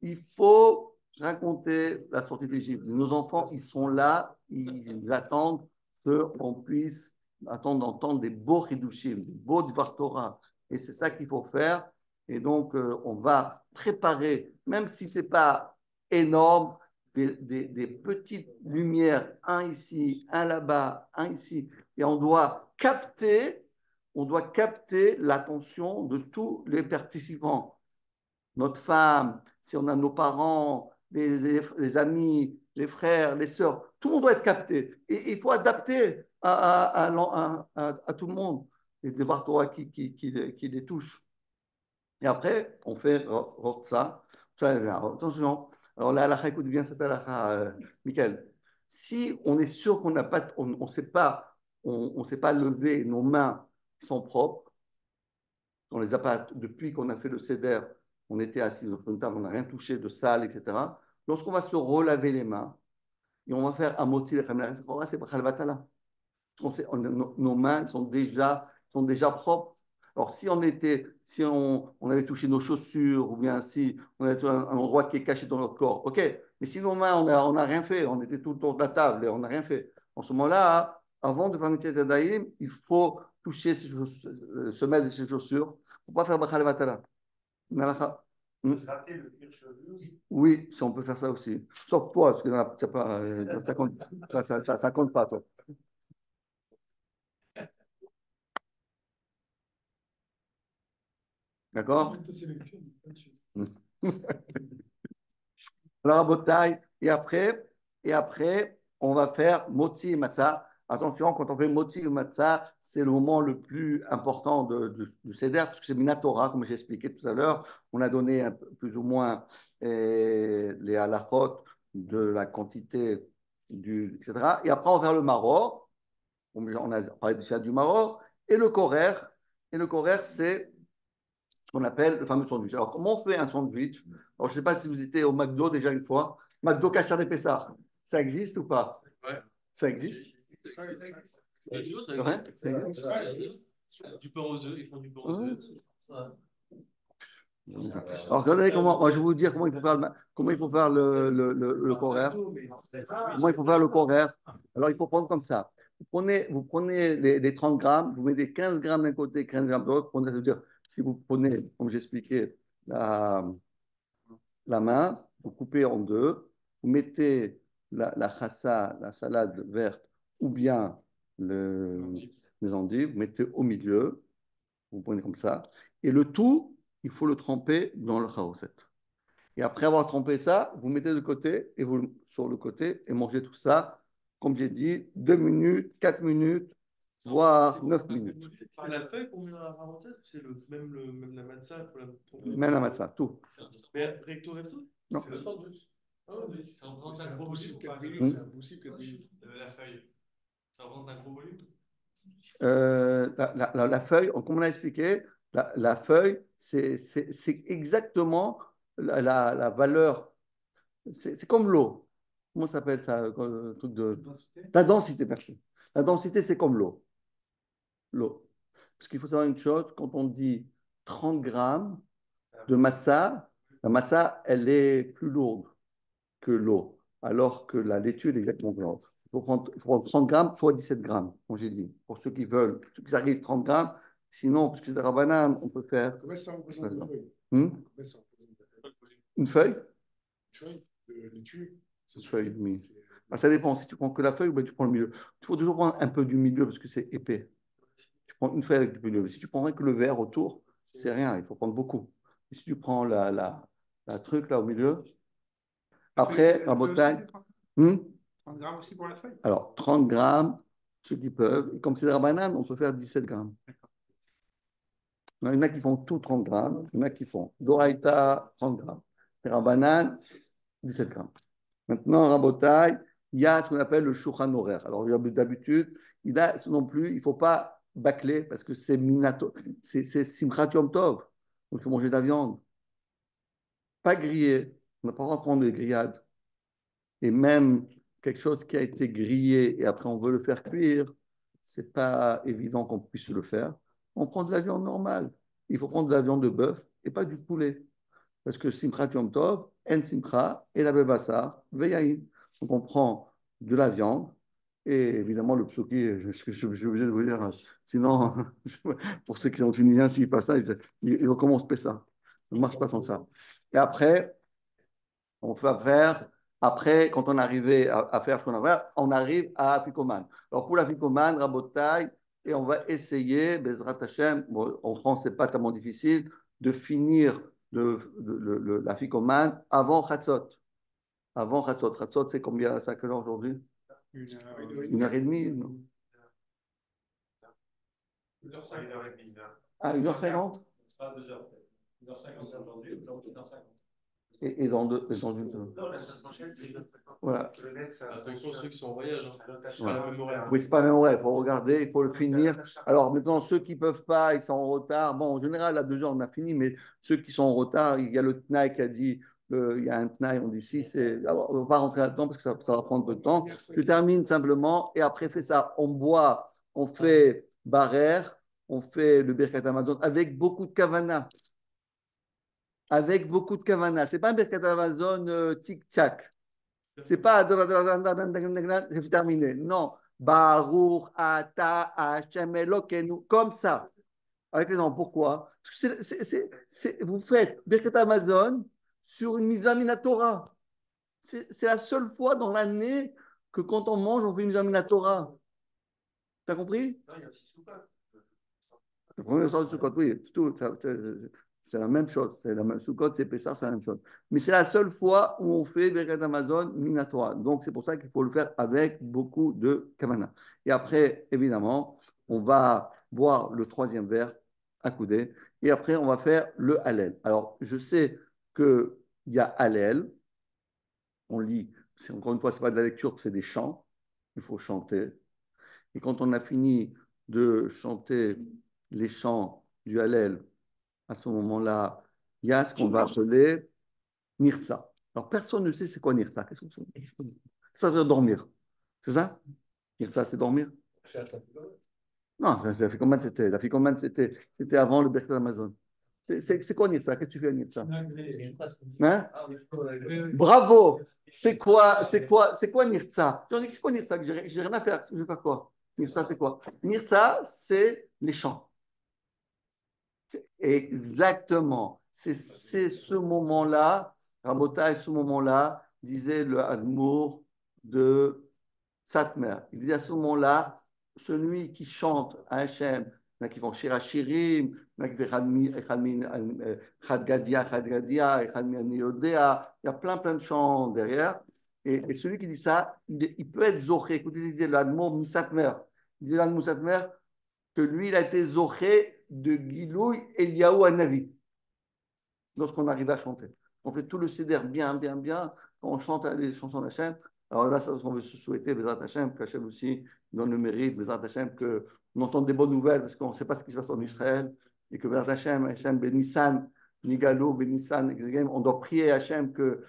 Il faut raconter la sortie d'Égypte. Nos enfants, ils sont là, ils attendent qu'on puisse attendre d'entendre des beaux chidushim, des beaux Dvar Torah. Et c'est ça qu'il faut faire. Et donc, on va préparer, même si ce n'est pas énorme, des petites lumières, un ici, un là-bas, un ici. Et on doit capter l'attention de tous les participants, notre femme, si on a nos parents, les amis, les frères, les sœurs, tout le monde doit être capté. Et il faut adapter à tout le monde les devoirs Torah qui les touchent. Et après, on fait ça. Attention. Alors là, la écoute bien cette halakha, Michael. Si on est sûr qu'on n'a pas, on sait pas, on sait pas lever, nos mains sont propres, on les a pas, depuis qu'on a fait le CEDER, on était assis sur une table, on n'a rien touché de sale, etc. Lorsqu'on va se relaver les mains, et on va faire un moti, c'est Bachalvatala. Nos mains sont déjà propres. Alors, si on avait touché nos chaussures, ou bien si on avait un endroit qui est caché dans notre corps, ok. Mais si nos mains, on n'a rien fait, on était tout autour de la table et on n'a rien fait. En ce moment-là, avant de faire Netilat Yadayim, il faut toucher se mettre ses chaussures. Il ne faut pas faire Bachal Vatala. Gratter le cuir chevelu. Oui, si on peut faire ça aussi. Sauf toi, parce que t'as pas, ça compte pas, toi. D'accord? Alors, à Botaï, et après, on va faire moti et matzah. Attention, quand on fait moti et matzah, c'est le moment le plus important du Seder, parce que c'est Minatora, comme j'ai expliqué tout à l'heure. On a donné plus ou moins les halachot de la quantité etc. Et après, on va faire le maror. On a parlé déjà du maror. Et le korer. Et le korer, c'est ce qu'on appelle le fameux sandwich. Alors, comment on fait un sandwich? Alors, je ne sais pas si vous étiez au McDo déjà une fois. McDo Kachar des Pessar. Ça existe ou pas? Ouais. Ça existe? C'est une chose, Ouais, ça existe. du pain aux œufs, ils font du pain aux œufs. Alors, regardez comment, moi, je vais vous dire comment il faut faire le corer. Comment il faut faire le corer. Alors, il faut prendre comme ça. Vous prenez les 30 grammes, vous mettez 15 grammes d'un côté, 15 grammes de l'autre. C'est-à-dire, si vous prenez, comme j'expliquais, la main, vous coupez en deux, vous mettez la chassa, la salade verte, ou bien les endives, vous mettez au milieu, vous prenez comme ça, et le tout, il faut le tremper dans le chaoset. Et après avoir trempé ça, vous mettez de côté, et vous sur le côté, et mangez tout ça, comme j'ai dit, 2 minutes, 4 minutes, voire 9 minutes. C'est la feuille qu'on met dans la parenthèse ou c'est même la matzah pour la Même la matzah, tout. Mais recto verso? Non. C'est le sandwich. Ah oui, c'est en C'est gros impossible 4 pas minutes, c'est impossible 4 minutes. la feuille. Ça rentre d'un gros volume? La feuille, comme on a expliqué, la feuille, c'est exactement la valeur. C'est comme l'eau. Comment ça s'appelle ça? Le truc de... Densité. La densité, merci. La densité, c'est comme l'eau. L'eau. Parce qu'il faut savoir une chose, quand on dit 30 grammes de matzah, la matzah, elle est plus lourde que l'eau, alors que la laitue est exactement l'autre. Il faut prendre 30 grammes fois 17 grammes, comme j'ai dit. Pour ceux qui veulent, ceux qui arrivent 30 grammes, sinon, puisque c'est de la banane, on peut faire Combien ça représente une feuille? hmm, Combien ça représente une feuille, une feuille de laitue? une feuille et demie. C'est- Ah, ça dépend. Si tu prends que la feuille ou ben, tu prends le milieu. Il faut toujours prendre un peu du milieu parce que c'est épais. Tu prends une feuille avec du milieu. Si tu prends que le vert autour, c'est rien. Il faut prendre beaucoup. Et si tu prends la truc là au milieu, après, La la feuille aussi, bouteille, 30 hmm, grammes aussi pour la feuille. alors 30 grammes, ceux qui peuvent. Et comme c'est de la banane, on peut faire 17 grammes. Il y en a qui font tout 30 grammes. Il y en a qui font Doraïta 30 grammes. Et la banane, 17 grammes. Maintenant, Rabotai, il y a ce qu'on appelle le Shulchan horaire. Alors, d'habitude, il a non plus, il ne faut pas bâcler parce que c'est minato, c'est Simchat Yom Tov. Donc, il faut manger de la viande. Pas grillé. On n'a pas le droit de prendre des grillades. Et même quelque chose qui a été grillé et après on veut le faire cuire, c'est pas évident qu'on puisse le faire. On prend de la viande normale. Il faut prendre de la viande de bœuf et pas du poulet. Parce que Simchat Yom Tov, En Simcha, et la Bebassar, Veyaïn. Donc on prend de la viande, et évidemment le psuki, je suis obligé de vous dire, sinon, pour ceux qui sont tunisiens, s'ils passent ça, ils recommencent ça. Ça ne marche pas comme ça. Et après, on va faire, après, quand on arrive à faire ce qu'on a fait, on arrive à Afikoman. Alors pour l'Afikoman, Rabotai, et on va essayer, Bezrat Hashem, bon, en France, ce n'est pas tellement difficile, de finir l'Afikoman avant Chatzot. Avant Chatzot. Chatzot, c'est combien? C'est à quelle heure aujourd'hui? Une heure et demie, non? Une heure et demie. Ah, 1h50? Pas 2 heures. 1h50 aujourd'hui, donc 1h50. Et dans une... Non, la semaine prochaine, c'est une autre fréquence. Voilà. Kilomètres, ça- Attention ceux qui sont en voyage. ça note à C'est pas chaque- le même horaire. Oui, c'est pas le même horaire. Il faut regarder, il faut le finir. Alors maintenant, ceux qui ne peuvent pas, ils sont en retard. Bon, en général, à 2 heures, on a fini, mais ceux qui sont en retard, il y a le TNAI qui a dit, il y a un TNAI, on dit si, c'est. Alors, on ne va pas rentrer là-dedans parce que ça va prendre peu de temps. Je termine simplement et après, fait ça. On boit, on fait barère, on fait le Birkat Amazon avec beaucoup de kavana. Avec beaucoup de kavana. Ce n'est pas un Birkat Amazon tic-tac. C'est pas c'est terminé. Non. Baruch ata Hashem Elokeinu. Comme ça. Avec les gens. Pourquoi? Parce que vous faites Birkat Amazon sur une mitzvah minatora. C'est la seule fois dans l'année que quand on mange, on fait une mitzvah minatora. T'as compris? Non, il y a aussi Soukhot. Le premier soir de Sukkot, oui, c'est la même chose. C'est la même Sukkot, c'est Pessah, c'est la même chose. Mais c'est la seule fois où on fait Birkat Amazon Minatora. Donc c'est pour ça qu'il faut le faire avec beaucoup de kavana. Et après, évidemment, on va boire le troisième verre à coudée. Et après, on va faire le Hallel. Alors, je sais qu'il y a Hallel. On lit, encore une fois, ce n'est pas de la lecture, c'est des chants. Il faut chanter. Et quand on a fini de chanter les chants du Hallel, à ce moment-là, il y a ce qu'on va appeler Nirtza. Alors, personne ne sait c'est quoi Nirtza. Qu'est-ce que c'est? Ça veut dire dormir. C'est ça? Nirtza, c'est dormir? Non, la Ficomane, c'était avant le Birkat Amazon. C'est quoi Nirtza? Qu'est-ce que tu fais à Nirtza? Hein? Bravo! C'est quoi Nirtza? Je dis, c'est quoi Nirtza? J'ai rien à faire. Je vais faire quoi? Nirtza, c'est quoi? Nirtza, c'est les chants. Exactement. C'est ce moment-là, Rabotai, ce moment-là, disait le Admour de Satmer. Il disait à ce moment-là, celui qui chante à Hachem, il y en a qui font Shirachirim, il y en a qui font Chad Gadia, il y a plein de chants derrière. Et celui qui dit ça, il peut être Zoché. Écoutez, il disait le Admour Misatmer. Il disait l'Admour Satmer que lui, il a été Zoché de Gilouï Eliyahu Hanavi lorsqu'on arrive à chanter. On fait tout le céder bien, bien, bien. Quand on chante les chansons d'Hachem, Alors là, ça, on veut se souhaiter, Bezrat Hashem, qu'Hachem aussi donne le mérite, Bezrat Hashem, qu'on entende des bonnes nouvelles, parce qu'on ne sait pas ce qui se passe en Israël, et que Bezrat Hashem, Hashem, Benissan, Nigalo, Benissan, on doit prier Hashem que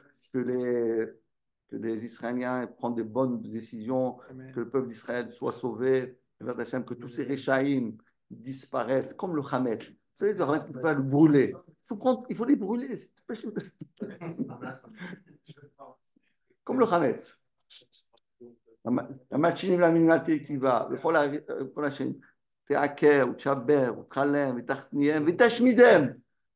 les Israéliens prennent des bonnes décisions, que le peuple d'Israël soit sauvé, Bezrat Hashem, que tous ces Réchaïm disparaissent, comme le Hametz. Vous savez, le Hametz, il faut le brûler. Il faut les brûler, c'est pas chaud. Comme le Hametz. המלשינים למינמל תיבה, וכל השם, תעקר, ותשבר, ותחלם, ותכניהם, ותשמידם,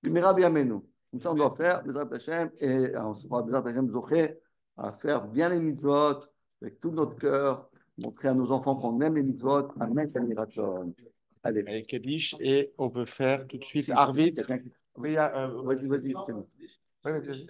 במהרה בימינו. Comme ça, on doit faire, Bezrat Hashem, et on sera, Bezrat Hashem, Zoché, à faire bien les mitzvot, avec tout notre cœur, montrer à nos enfants qu'on aime les mitzvot, Amen, Kamiratson. Allez. Allez, Kaddish, et on peut faire tout de suite Si, Arvid. quelqu'un qui- Oui, Vas-y, c'est bon. vas-y.